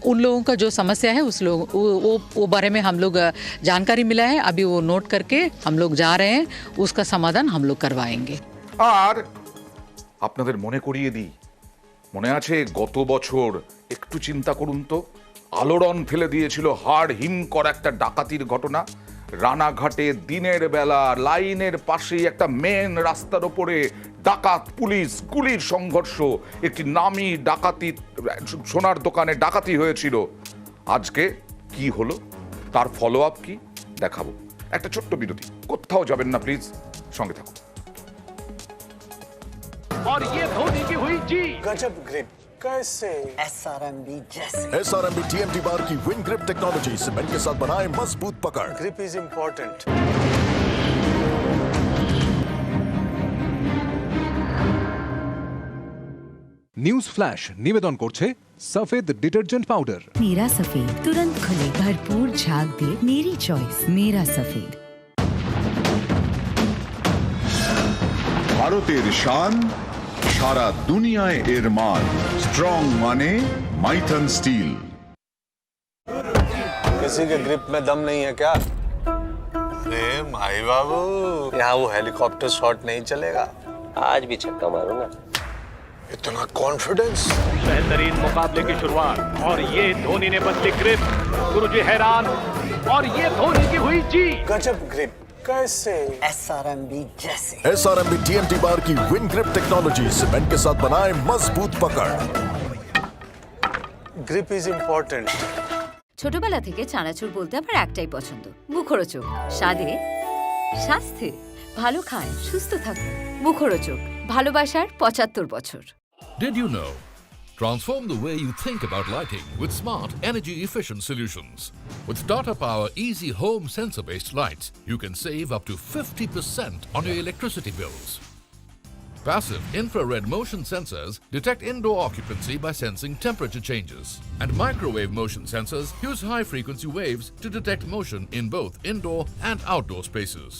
उन लोगों का जो समस्या है वो बारे में हम लोग जानकारी मिला है, अभी वो नोट करके हम लोग जा रहे हैं, उसका समाधान हम लोग करवाएंगे। আর আপনাদের মনে করিয়ে দিই, মনে আছে গত বছর, একটু চিন্তা করুন তো, আলোড়ন ফেলে দিয়েছিল হাড় হিম করা একটা ডাকাতির ঘটনা। রানাঘাটে দিনের বেলা লাইনের পাশেই একটা মেন রাস্তার ওপরে ডাকাত পুলিশ গুলির সংঘর্ষ, একটি নামি ডাকাতি সোনার দোকানে ডাকাতি হয়েছিল। আজকে কি হলো, তার ফলো আপ কি দেখাবো। একটা ছোট্ট বিরতি, কোথাও যাবেন না প্লিজ, সঙ্গে থাকুন। और ये धोनी की हुई जी गजब ग्रिप कैसे SRMB जैसे। SRMB TMT बार की विन ग्रिप टेक्नोलॉजी सीमेंट के साथ बनाए मजबूत पकड़। Grip is important. News flash নিবেদন করছে সফেদ ডিটারজেন্ট পাউডার। मेरा सफेद तुरंत खुले, भरपूर झाग दे, मेरी चॉइस मेरा सफेद। ভারতের শান, সারা দুনিয়ায় এর মান। স্ট্রং মানে মাইথন স্টিল। किसी के ग्रिप में दम नहीं है क्या? अरे भाई बाबू, यहाँ वो हेलीकॉप्टर शॉट नहीं चलेगा। आज भी छक्का मारूंगा। इतना कॉन्फिडेंस। बेहतरीन मुकाबले की शुरुआत और ये धोनी ने बदली ग्रिप, गुरुजी हैरान, और ये धोनी की हुई जी गजब ग्रिप कैसे SRMB जैसे। SRMB TMT बार की विन ग्रिप टेक्नोलॉजी सीमेंट के साथ बनाए मजबूत पकड़। Grip is important. ছোটবেলা থেকে চানাচুর বলতে আমার একটাই পছন্দ, মুখরোচক। স্বাদে, স্বাস্থ্যে, ভালো খায়, সুস্থ থাকুন। মুখরোচক, ভালোবাসার 75 বছর। Did you know? Transform the way you think about lighting with smart, energy-efficient solutions. With Tata Power Easy Home sensor-based lights, you can save up to 50% on your electricity bills. Passive infrared motion sensors detect indoor occupancy by sensing temperature changes. And microwave motion sensors use high-frequency waves to detect motion in both indoor and outdoor spaces.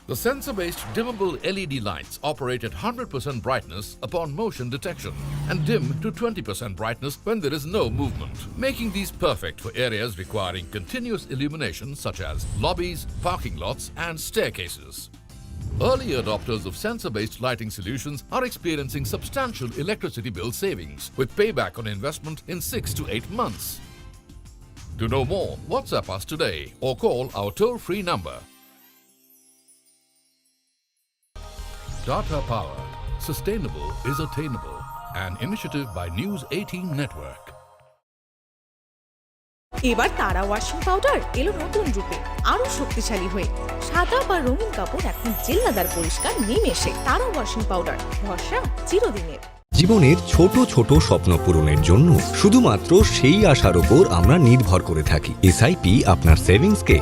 The sensor-based dimmable LED lights operate at 100% brightness upon motion detection and dim to 20% brightness when there is no movement, making these perfect for areas requiring continuous illumination such as lobbies, parking lots, and staircases. Early adopters of sensor-based lighting solutions are experiencing substantial electricity bill savings with payback on investment in 6 to 8 months. To know more, WhatsApp us today or call our toll-free number. Tata Power. Sustainable is attainable. An initiative by News 18 Network. এবার তারা washing powder এলো নতুন রূপে, আরো শক্তিশালী হয়ে। সাদা বা রঙিন কাপড় এখন জেল্লাদার পরিষ্কার নিমেষে। তারা ওয়াশিং পাউডার, ভরসা চিরদিনের। জীবনের ছোট ছোট স্বপ্ন পূরণের জন্য শুধুমাত্র সেই আশার উপর আমরা নির্ভর করে থাকি। এসআইপি আপনার সেভিংসকে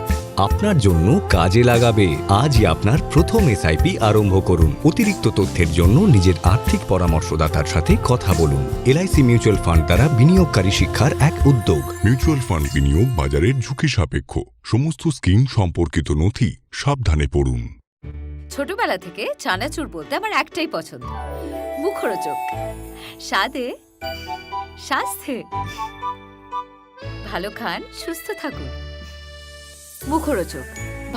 আপনার জন্য কাজে লাগাবে। আজই আপনার প্রথম এসআইপি আরম্ভ করুন। অতিরিক্ত তথ্যের জন্য নিজের আর্থিক পরামর্শদাতার সাথে কথা বলুন। এলআইসি মিউচুয়াল ফান্ড দ্বারা বিনিয়োগকারী শিক্ষার এক উদ্যোগ। মিউচুয়াল ফান্ড বিনিয়োগ বাজারের ঝুঁকি সাপেক্ষ। সমস্ত স্কিম সম্পর্কিত নথি সাবধানে পড়ুন। ছোটবেলা থেকে চানাচুর বলতে আমার একটাই পছন্দ, মুখরোচক। স্বাদে, স্বাস্থ্যে, ভালো খান, সুস্থ থাকুন। মুখরোচক,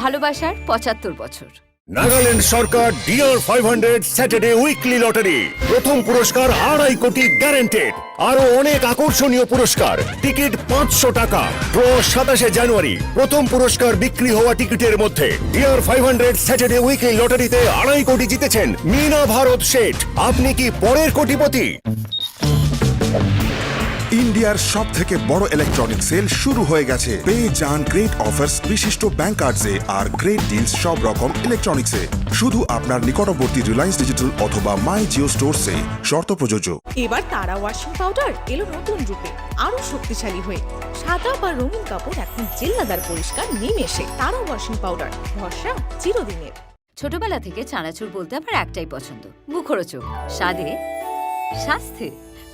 ভালোবাসার 75 বছর। নাগাল্যান্ড সরকার ডিআর 500 স্যাটারডে উইকলি লটারি। প্রথম পুরস্কার 2.5 কোটি গ্যারান্টেড, আরো অনেক আকর্ষণীয় পুরস্কার। টিকিট 500 টাকা। ড্র 27 জানুয়ারি। প্রথম পুরস্কার বিক্রি হওয়া টিকিটের মধ্যে। ডিআর 500 স্যাটারডে উইকলি লটারিতে 2.5 কোটি জিতেছেন মীনা ভারত শেঠ। আপনি কি পরের কোটিপতি? ইন্ডিয়ার সব থেকে বড় ইলেকট্রনিক সেল শুরু হয়ে গেছে। পেয়ে যান গ্রেট অফার্স বিশিষ্ট ব্যাংক কার্ডসে আর গ্রেট ডিলস সব রকম ইলেকট্রনিক্সে। শুধু আপনার নিকটবর্তী রিলায়েন্স ডিজিটাল অথবা মাই জিও স্টোরসে। শর্ত প্রযোজ্য। এবার তারা ওয়াশিং পাউডার এলো নতুন রূপে, আরো শক্তিশালী হয়ে। সাদা বা রঙিন কাপড় এখন জেল্লাদার পরিষ্কার নিমেষে। তারা ওয়াশিং পাউডার, ভরসা চিরদিনের। ছোটবেলা থেকে চানাচুর বলতে আমার একটাই পছন্দ, মুখরোচক। স্বাদে, স্বাস্থ্যে,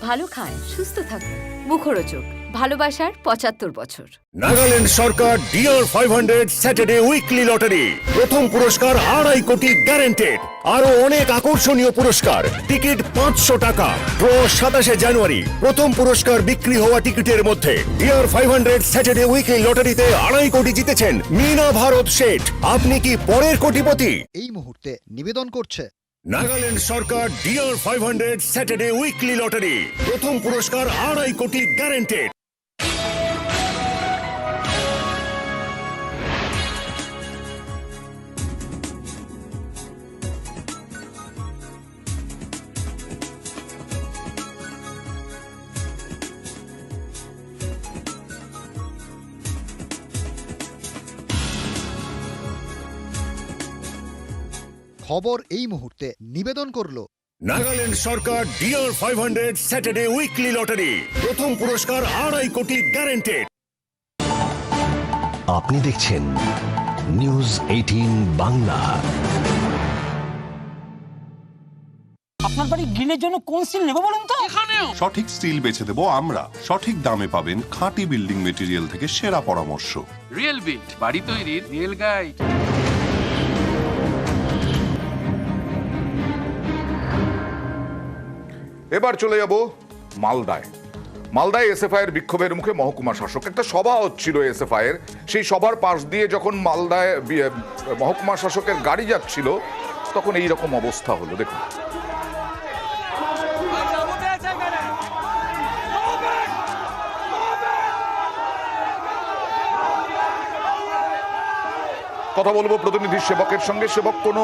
ভালো খায়, সুস্থ থাকে। মুখরোচক, ভালোবাসার 75 বছর। নাগাল্যান্ড সরকার ডিআর 500 স্যাটারডে উইকলি লটারি, প্রথম পুরস্কার 2.5 কোটি গ্যারান্টেড, আরো অনেক আকর্ষণীয় পুরস্কার। টিকিট 500 টাকা। ড্র 27 জানুয়ারি। প্রথম পুরস্কার বিক্রি হওয়া টিকিটের মধ্যে। ডিআর 500 স্যাটারডে উইকলি লটারিতে 2.5 কোটি জিতেছেন মীনা ভারত শেঠ। আপনি কি পরের কোটিপতি? এই মুহূর্তে নিবেদন করছে নাগাল্যান্ড সরকার ডিআর 500 স্যাটারডে উইকলি লটারি, প্রথম পুরস্কার 2.5 কোটি গ্যারান্টেড। খবর এই মুহূর্তে নিবেদন করলো নাগাল্যান্ড সরকার ডিআর 500 স্যাটারডে উইকলি লটারি, প্রথম পুরস্কার 2.5 কোটি গ্যারান্টেড। আপনি দেখছেন নিউজ 18 বাংলা। আপনার বাড়ি গ্রিলের জন্য কোন স্টিল নেব বলুন তো? সঠিক স্টিল বেছে দেবো আমরা। সঠিক দামে পাবেন খাঁটি বিল্ডিং মেটেরিয়াল থেকে সেরা পরামর্শ। রিয়েল বিল্ড, বাড়ি তৈরির রিয়েল গাইড। এবার চলে যাব মালদায়। মালদায় এসএফআই এর বিক্ষোভের মুখে মহকুমা শাসক। একটা সভা হচ্ছিল এসএফআই এর, সেই সভার পাশ দিয়ে যখন মালদায় মহকুমা শাসকের গাড়ি যাচ্ছিল তখন এই রকম অবস্থা হলো। দেখুন, কথা বলবো প্রতিনিধি সেবকের সঙ্গে। সেবক কোনো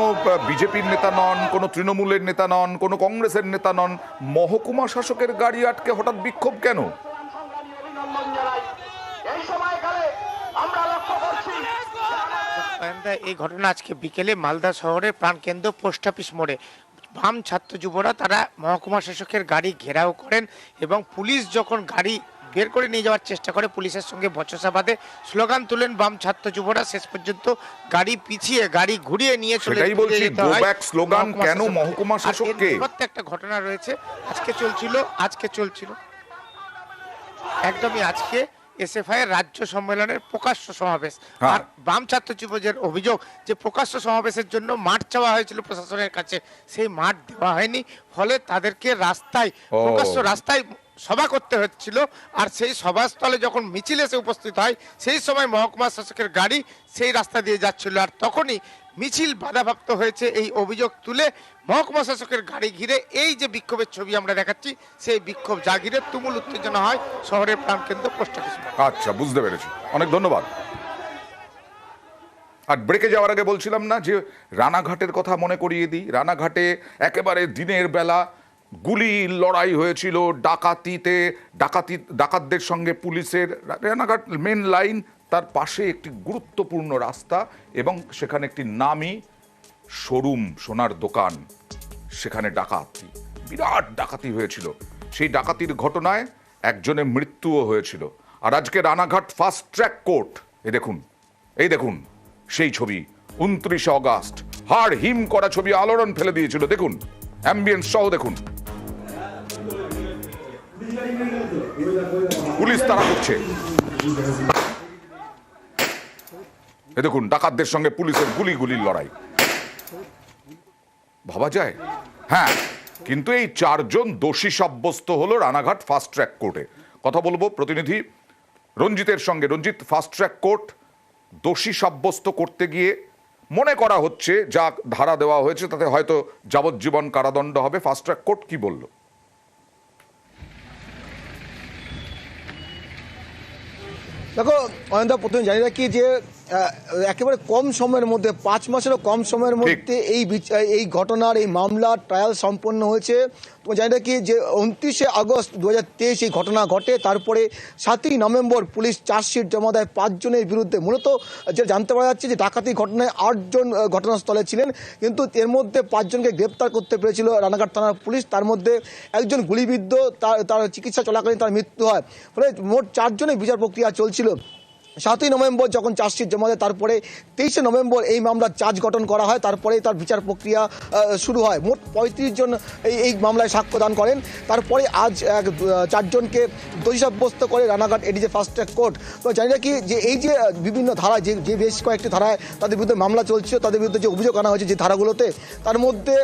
বিজেপির নেতা নন, কোনো তৃণমূলের নেতা নন, কোনো কংগ্রেসের নেতা নন। মহকুমা শাসকের গাড়ি আটকে হঠাৎ বিক্ষোভ কেন? এই ঘটনা আজকে বিকেলে মালদা শহরের প্রাণকেন্দ্র পোস্ট অফিস মোড়ে বাম ছাত্র যুবরা তারা মহকুমা শাসকের গাড়ি ঘেরাও করেন এবং পুলিশ যখন গাড়ি বের করে নিয়ে যাওয়ার চেষ্টা করে পুলিশের সঙ্গে বচসা বাঁধে, স্লোগান তুলেন বাম ছাত্র যুবরা। শেষ পর্যন্ত গাড়ি পিছিয়ে গাড়ি ঘুরিয়ে নিয়ে চলে স্লোগান কেন মহকুমা শাসককে? প্রত্যেকটা ঘটনা রয়েছে। আজকে চলছিল একদমই আজকে এসএফআই এর রাজ্য সম্মেলনের প্রকাশ্য সমাবেশ। আর বাম ছাত্র যুবদের অভিযোগ যে প্রকাশ্য সমাবেশের জন্য মাঠ চাওয়া হয়েছিল প্রশাসনের কাছে, সেই মাঠ দেওয়া হয়নি, ফলে তাদেরকে প্রকাশ্য রাস্তায় সভা করতে হচ্ছিল। আর সেই সভাস্থলে যখন মিছিল এসে উপস্থিত হয় সেই সময় মহকুমা শাসকের গাড়ি সেই রাস্তা দিয়ে যাচ্ছিল, আর তখনই মিছিল বাধাপ্রাপ্ত হয়েছে। এই অভিযোগ তুলে মহকুমা শাসকের গাড়ি ঘিরে এই যে বিক্ষোভের ছবি আমরা দেখাচ্ছি, সেই বিক্ষোভ যা ঘিরে তুমুল উত্তেজনা হয় শহরের প্রাণকেন্দ্র পোস্ট অফিস। আচ্ছা, বুঝতে পেরেছি, অনেক ধন্যবাদ। আর ব্রেকে যাওয়ার আগে বলছিলাম না যে রানাঘাটের কথা মনে করিয়ে দিই। রানাঘাটে একেবারে দিনের বেলা গুলির লড়াই হয়েছিল। ডাকাতদের সঙ্গে পুলিশের। রানাঘাট মেন লাইন, তার পাশে একটি গুরুত্বপূর্ণ রাস্তা এবং সেখানে একটি নামি শোরুম, সোনার দোকান, সেখানে বিরাট ডাকাতি হয়েছিল। সেই ডাকাতির ঘটনায় একজনের মৃত্যুও হয়েছিল। আর আজকে রানাঘাট ফাস্ট ট্র্যাক কোর্ট, এই দেখুন সেই ছবি। 29 অগাস্ট হাড় হিম করা ছবি আলোড়ন ফেলে দিয়েছিল। দেখুন অ্যাম্বিয়েন্স সহ দেখুন, পুলিশ তাড়া করছে। এ দেখুন ডাকাতদের সঙ্গে পুলিশের গুলির লড়াই। ভাবা যায়? হ্যাঁ, কিন্তু এই 4 জন দোষী সাব্যস্ত হলো রানাঘাট ফাস্ট ট্র্যাক কোর্টে। কথা বলবো প্রতিনিধি রঞ্জিতের সঙ্গে। রঞ্জিত, ফাস্ট ট্র্যাক কোর্ট দোষী সাব্যস্ত করতে গিয়ে মনে করা হচ্ছে যা ধারা দেওয়া হয়েছে তাতে হয়তো যাবজ্জীবন কারাদণ্ড হবে। ফাস্ট ট্র্যাক কোর্ট কি বলল? দেখো অয়নদা, প্রথমে জানি রাখি যে একেবারে কম সময়ের মধ্যে 5 মাসেরও কম সময়ের মধ্যে এই ঘটনার এই মামলার ট্রায়াল সম্পন্ন হয়েছে। তো জানি না কি যে 29শে আগস্ট 2023 এই ঘটনা ঘটে, তারপরে 7ই নভেম্বর পুলিশ চার্জশিট জমা দেয় 5 জনের বিরুদ্ধে। মূলত যে জানতে পারা যাচ্ছে যে ডাকাতি ঘটনায় 8 জন ঘটনাস্থলে ছিলেন, কিন্তু এর মধ্যে 5 জনকে গ্রেপ্তার করতে পেরেছিল রানাঘাট থানার পুলিশ। তার মধ্যে একজন গুলিবিদ্ধ, তার চিকিৎসা চলাকালীন তার মৃত্যু হয়। ফলে মোট 4 জনের বিচার প্রক্রিয়া চলছিল। 7ই নভেম্বর যখন চার্জশিট জমা দেয়, তারপরে 23শে নভেম্বর এই মামলার চার্জ গঠন করা হয়, তারপরে তার বিচার প্রক্রিয়া শুরু হয়। মোট 35 জন এই মামলায় সাক্ষ্যদান করেন। তারপরে আজ 4 জনকে দোষী সাব্যস্ত করে Ranaghat ADJ fast track court. তো জানি না কি যে এই যে বিভিন্ন ধারা, যে বেশ কয়েকটি ধারায় তাদের বিরুদ্ধে মামলা চলছে, তাদের বিরুদ্ধে যে অভিযোগ আনা হয়েছে যে ধারাগুলোতে, তার মধ্যে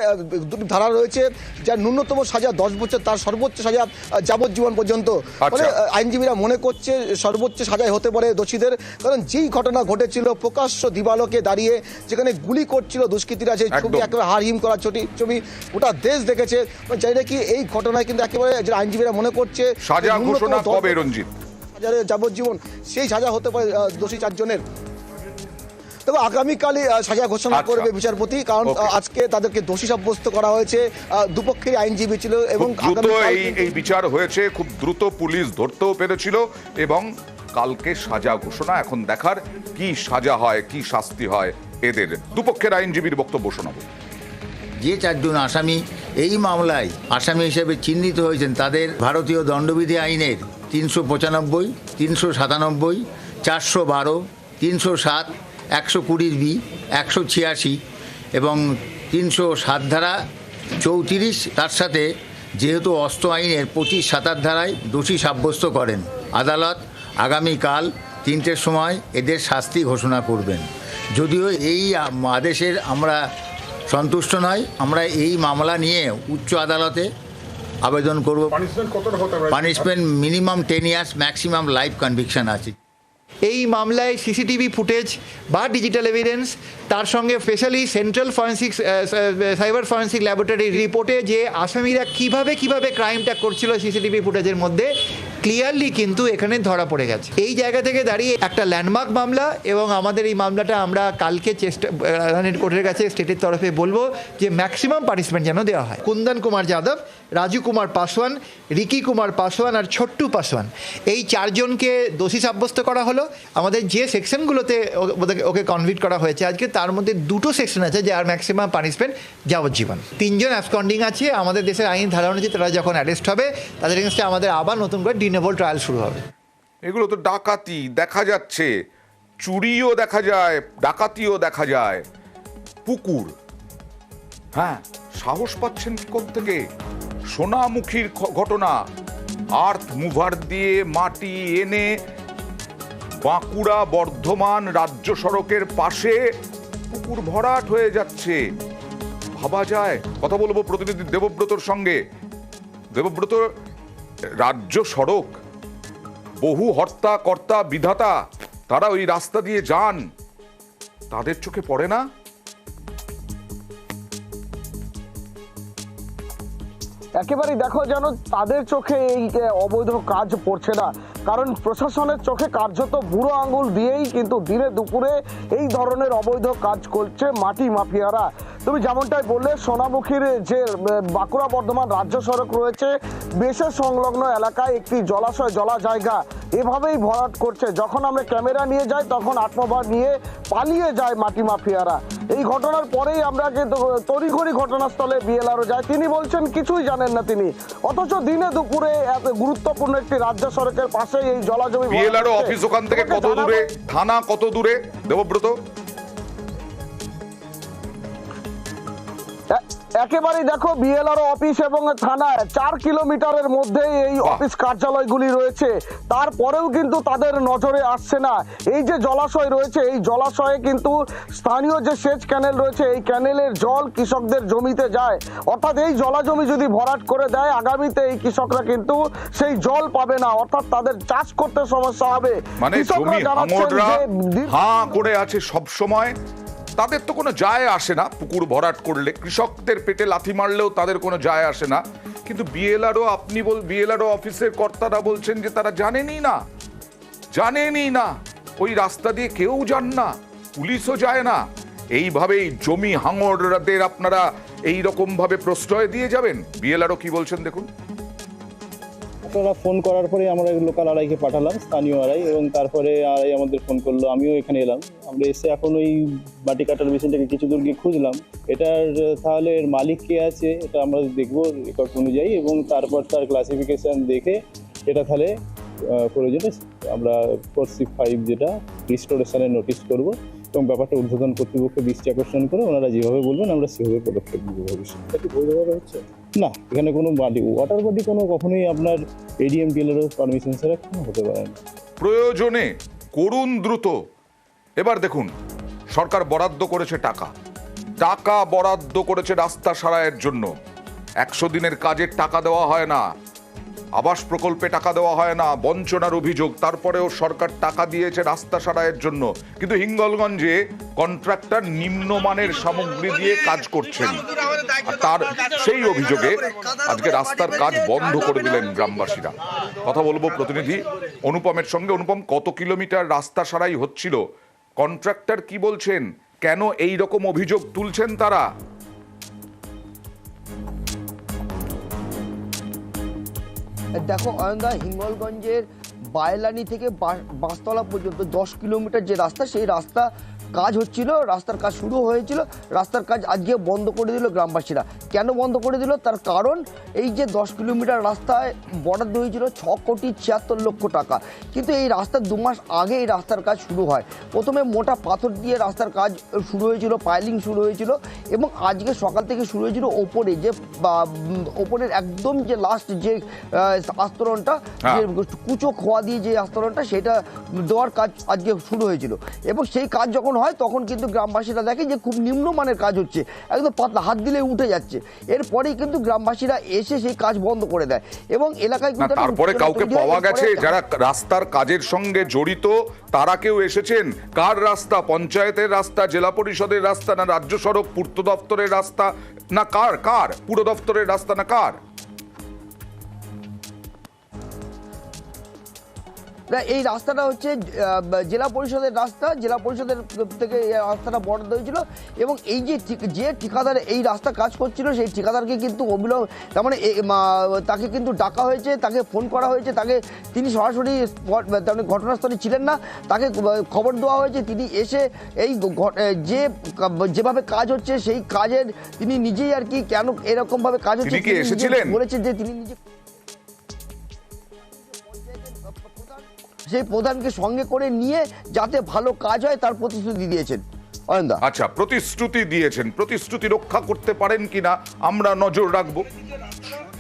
2টি ধারা রয়েছে, যার ন্যূনতম সাজা 10 বছর, তার সর্বোচ্চ সাজা যাবজ্জীবন পর্যন্ত। ফলে আইনজীবীরা মনে করছে সর্বোচ্চ সাজাই হতে পারে দোষী, কারণ যেই ঘটনা ঘটেছিল প্রকাশ্য দিবালোকে দাঁড়িয়ে যেখানে গুলি করছিল দুষ্কৃতীরা, যে ছবি একেবারে হারহিম করা ছবি ওটা দেশ দেখেছে। জানি না কি এই ঘটনায় কিন্তু একেবারে আইনজীবীরা মনে করছে সাজা ঘোষণা কবে রঞ্জিত? যাবজ্জীবন সেই সাজা হতে পারে দোষী 4 জনের। তবে আগামীকালই সাজা ঘোষণা করবে বিচারপতি, কারণ আজকে তাদেরকে দোষী সাব্যস্ত করা হয়েছে। দুপক্ষের আইনজীবী ছিল এবং এই বিচার হয়েছে খুব দ্রুত, পুলিশ ধরতেও পেরেছিল এবং কালকে সাজা ঘোষণা। এখন দেখার কি সাজা হয়, কি শাস্তি হয় এদের। দুপক্ষের আইনজীবীর বক্তব্য শোনাবো। যে 4 জন আসামি এই মামলায় আসামি হিসেবে চিহ্নিত হয়েছেন, তাদের ভারতীয় দণ্ডবিধি আইনের 395, 397, 412, 307, 120B, 186 এবং 307 ধারা 34, তার সাথে যেহেতু অস্ত্র আইনের 25-27 ধারায় দোষী সাব্যস্ত করেন। আদালত আগামীকাল 3টের সময় এদের শাস্তি ঘোষণা করবেন। যদিও এই আদেশের আমরা সন্তুষ্ট নয়, আমরা এই মামলা নিয়ে উচ্চ আদালতে আবেদন করব। Punishment minimum 10 years, maximum life conviction আছে। এই মামলায় সিসিটিভি ফুটেজ বা ডিজিটাল এভিডেন্স, তার সঙ্গে specially central forensic cyber forensic laboratory রিপোর্টে যে আসামিরা কিভাবে ক্রাইমটা করছিল সিসিটিভি ফুটেজের মধ্যে ক্লিয়ারলি কিন্তু এখানে ধরা পড়ে গেছে। এই জায়গা থেকে দাঁড়িয়ে একটা ল্যান্ডমার্ক মামলা, এবং আমাদের এই মামলাটা আমরা কালকে কোর্টের কাছে স্টেটের তরফে বলবো যে ম্যাক্সিমাম পানিশমেন্ট যেন দেওয়া হয়। কুন্দন কুমার যাদব, রাজু কুমার পাসওয়ান, রিকি কুমার পাসওয়ান আর ছোট্টু পাসওয়ান, এই 4 জনকে দোষী সাব্যস্ত করা হলো। আমাদের যে সেকশনগুলোতে ওকে কনভিক্ট করা হয়েছে আজকে, তার মধ্যে 2টো সেকশন আছে যার ম্যাক্সিমাম পানিশমেন্ট যাবজ্জীবন। 3 জন অ্যাবসকন্ডিং আছে। আমাদের দেশের আইন ধারণা যে তারা যখন অ্যারেস্ট হবে তাদের এগেইনস্টে আমাদের আবার নতুন করে ডিনেবল ট্রায়াল শুরু হবে। এগুলো তো ডাকাতি দেখা যাচ্ছে, চুরিও দেখা যায়, ডাকাতিও দেখা যায়। পুকুর, হ্যাঁ, সাহস পাচ্ছেন কি থেকে? সোনামুখীর ঘটনা, আর্থ মুভার দিয়ে মাটি এনে বাঁকুড়া বর্ধমান রাজ্য সড়কের পাশে পুকুর ভরাট হয়ে যাচ্ছে। ভাবা যায়? কথা বলবো প্রতিনিধি দেবব্রতর সঙ্গে। দেবব্রত, রাজ্য সড়ক, বহু হর্তা কর্তা বিধাতা তারা ওই রাস্তা দিয়ে যান, তাদের চোখে পড়ে না? একেবারেই দেখো, যেন তাদের চোখে এই অবৈধ কাজ পড়ছে না, কারণ প্রশাসনের চোখে কার্যত বুড়ো আঙুল দিয়েই কিন্তু দিনে দুপুরে এই ধরনের অবৈধ কাজ করছে মাটি মাফিয়ারা। তুমি যেমনটাই বললে, সোনামুখীর যে বাঁকুড়া বর্ধমান রাজ্য সড়ক রয়েছে, বেশের সংলগ্ন এলাকায় একটি জলাশয়, জলা জায়গা এভাবেই ভরাট করছে। যখন আমরা ক্যামেরা নিয়ে যাই তখন আত্মভার নিয়ে পালিয়ে যায় মাটি মাফিয়ারা। এই ঘটনার পরেই আমরা কিন্তু তড়িঘড়ি ঘটনাস্থলে বিএলআরও যায়। তিনি বলছেন কিছুই জানেন না তিনি, অথচ দিনে দুপুরে এত গুরুত্বপূর্ণ একটি রাজ্য সড়কের পাশে এই জলাজমি। বিএলআরও অফিস ওখান থেকে কত দূরে? থানা কত দূরে দেবব্রত? একেবারেই দেখো, বিএলআরও অফিস এবং থানা 4 কিলোমিটারের মধ্যে এই অফিস কার্যালয়গুলি রয়েছে। তারপরেও কিন্তু তাদের নজরে আসছে না। এই যে জলাশয় রয়েছে, এই জলাশয়ে কিন্তু স্থানীয় যে সেচ ক্যানেল রয়েছে, এই ক্যানেলের জল কৃষকদের জমিতে যায়। অর্থাৎ এই জলাজমি যদি ভরাট করে দেয়, আগামীতে এই কৃষকরা কিন্তু সেই জল পাবে না, অর্থাৎ তাদের চাষ করতে সমস্যা হবে। মানে জমি হাঙররা হাঁ করে আছে সব সময়, তাদের তো কোনো যায় আসে না। পুকুর ভরাট করলে কৃষকদের পেটে লাথি মারলেও তাদের কোনো যায় আসে না। কিন্তু বিএলআরও অফিসের কর্তারা বলছেন যে তারা জানেনই না। ওই রাস্তা দিয়ে কেউ যান না, পুলিশও যায় না। এইভাবেই জমি হাঙরদের আপনারা এই রকম ভাবে প্রশ্রয় দিয়ে যাবেন? বিএলআরও কি বলছেন দেখুন। আপনারা ফোন করার পরে আমরা লোকাল আড়াইকে পাঠালাম, স্থানীয় আড়াই, এবং তারপরে আড়াই আমাদের ফোন করলো, আমিও এখানে এলাম। আমরা এসে এখন ওই মাটি কাটার মেশিনটাকে কিছু দূর গিয়ে খুঁজলাম। এটার তাহলে এর মালিক কে আছে এটা আমরা দেখবো রেকর্ড অনুযায়ী, এবং তারপর তার ক্লাসিফিকেশন দেখে এটা তাহলে প্রয়োজনে আমরা 4C5 যেটা রিস্টোরেশনের নোটিশ করব, এবং ব্যাপারটা ঊর্ধ্বতন কর্তৃপক্ষে দৃষ্টি আকর্ষণ করে ওনারা যেভাবে বলবেন আমরা সেভাবে পদক্ষেপ নেব ভবিষ্যতে। এটা কি বৈধভাবে হচ্ছে না, এখানে কোনো ওয়াটার বডি কোনো কখনোই আপনার এডিএম ডিএলআরও পারমিশন ছাড়া কোনো হতে পারে না। প্রয়োজনে করুন দ্রুত। এবার দেখুন, সরকার বরাদ্দ করেছে টাকা বরাদ্দ করেছে রাস্তা সারাইয়ের জন্য। 100 দিনের কাজের টাকা দেওয়া হয় না, আবাস প্রকল্পে টাকা দেওয়া হয় না, বঞ্চনার অভিযোগ। তারপরেও সরকার টাকা দিয়েছে রাস্তা সারাইয়ের জন্য, কিন্তু হিঙ্গলগঞ্জে কন্ট্রাক্টর নিম্নমানের সামগ্রী দিয়ে কাজ করছেন, আর তার সেই অভিযোগে আজকে রাস্তার কাজ বন্ধ করে দিলেন গ্রামবাসীরা। কথা বলবো প্রতিনিধি অনুপমের সঙ্গে। অনুপম, কত কিলোমিটার রাস্তা সারাই হচ্ছিল? কন্ট্রাক্টর কি বলছেন? কেন এই রকম অভিযোগ তুলছেন তারা? দেখো অয়নদা, হিঙ্গলগঞ্জের বায়লানি থেকে বাঁশতলা পর্যন্ত 10 কিলোমিটার যে রাস্তা, সেই রাস্তা কাজ হচ্ছিল, রাস্তার কাজ শুরু হয়েছিল, রাস্তার কাজ আজকে বন্ধ করে দিল গ্রামবাসীরা। কেন বন্ধ করে দিল? তার কারণ এই যে 10 কিলোমিটার রাস্তায় বরাদ্দ হয়েছিল 6,76,00,000 টাকা, কিন্তু এই রাস্তার 2 মাস আগে এই রাস্তার কাজ শুরু হয়। প্রথমে মোটা পাথর দিয়ে রাস্তার কাজ শুরু হয়েছিল, পাইলিং শুরু হয়েছিল, এবং আজকে সকাল থেকে শুরু হয়েছিল ওপরে যে ওপরের একদম যে লাস্ট যে আস্তরণটা, যে কুচো খোয়া দিয়ে যে আস্তরণটা, সেটা দেওয়ার কাজ আজকে শুরু হয়েছিল। এবং সেই কাজ যখন হয় তখন কিন্তু গ্রামবাসীরা দেখে যে খুব নিম্নমানের কাজ হচ্ছে, একদম পাতলা, হাত দিলে উঠে যাচ্ছে। এরপরেই কিন্তু গ্রামবাসীরা এসে সেই কাজ বন্ধ করে দেয়, এবং এলাকায় কিন্তু তারপরে কাউকে পাওয়া গেছে যারা রাস্তার কাজের সঙ্গে জড়িত, তারা কেউ এসেছেন? কার রাস্তা? পঞ্চায়েতের রাস্তা, জেলা পরিষদের রাস্তা, না রাজ্য সড়ক পূর্ত দপ্তরের রাস্তা, না কার পুর দপ্তরের রাস্তা, না কার? এই রাস্তাটা হচ্ছে জেলা পরিষদের রাস্তা, জেলা পরিষদের থেকে এই রাস্তাটা বরাদ্দ হয়েছিল, এবং এই যে ঠিকাদার এই রাস্তা কাজ করছিল সেই ঠিকাদারকে কিন্তু অবিলম্ব, তার মানে তাকে কিন্তু ডাকা হয়েছে, তাকে ফোন করা হয়েছে, তিনি সরাসরি ঘটনাস্থলে ছিলেন না, তাকে খবর দেওয়া হয়েছে, তিনি এসে এই যেভাবে কাজ হচ্ছে সেই কাজের তিনি নিজেই আর কি কেন এরকমভাবে কাজ হচ্ছে বলেছেন যে তিনি নিজে সেই প্রধানকে সঙ্গে করে নিয়ে যাতে ভালো কাজ হয় তার প্রতিশ্রুতি দিয়েছেন। আচ্ছা, প্রতিশ্রুতি দিয়েছেন, প্রতিশ্রুতি রক্ষা করতে পারেন কিনা আমরা নজর রাখবো।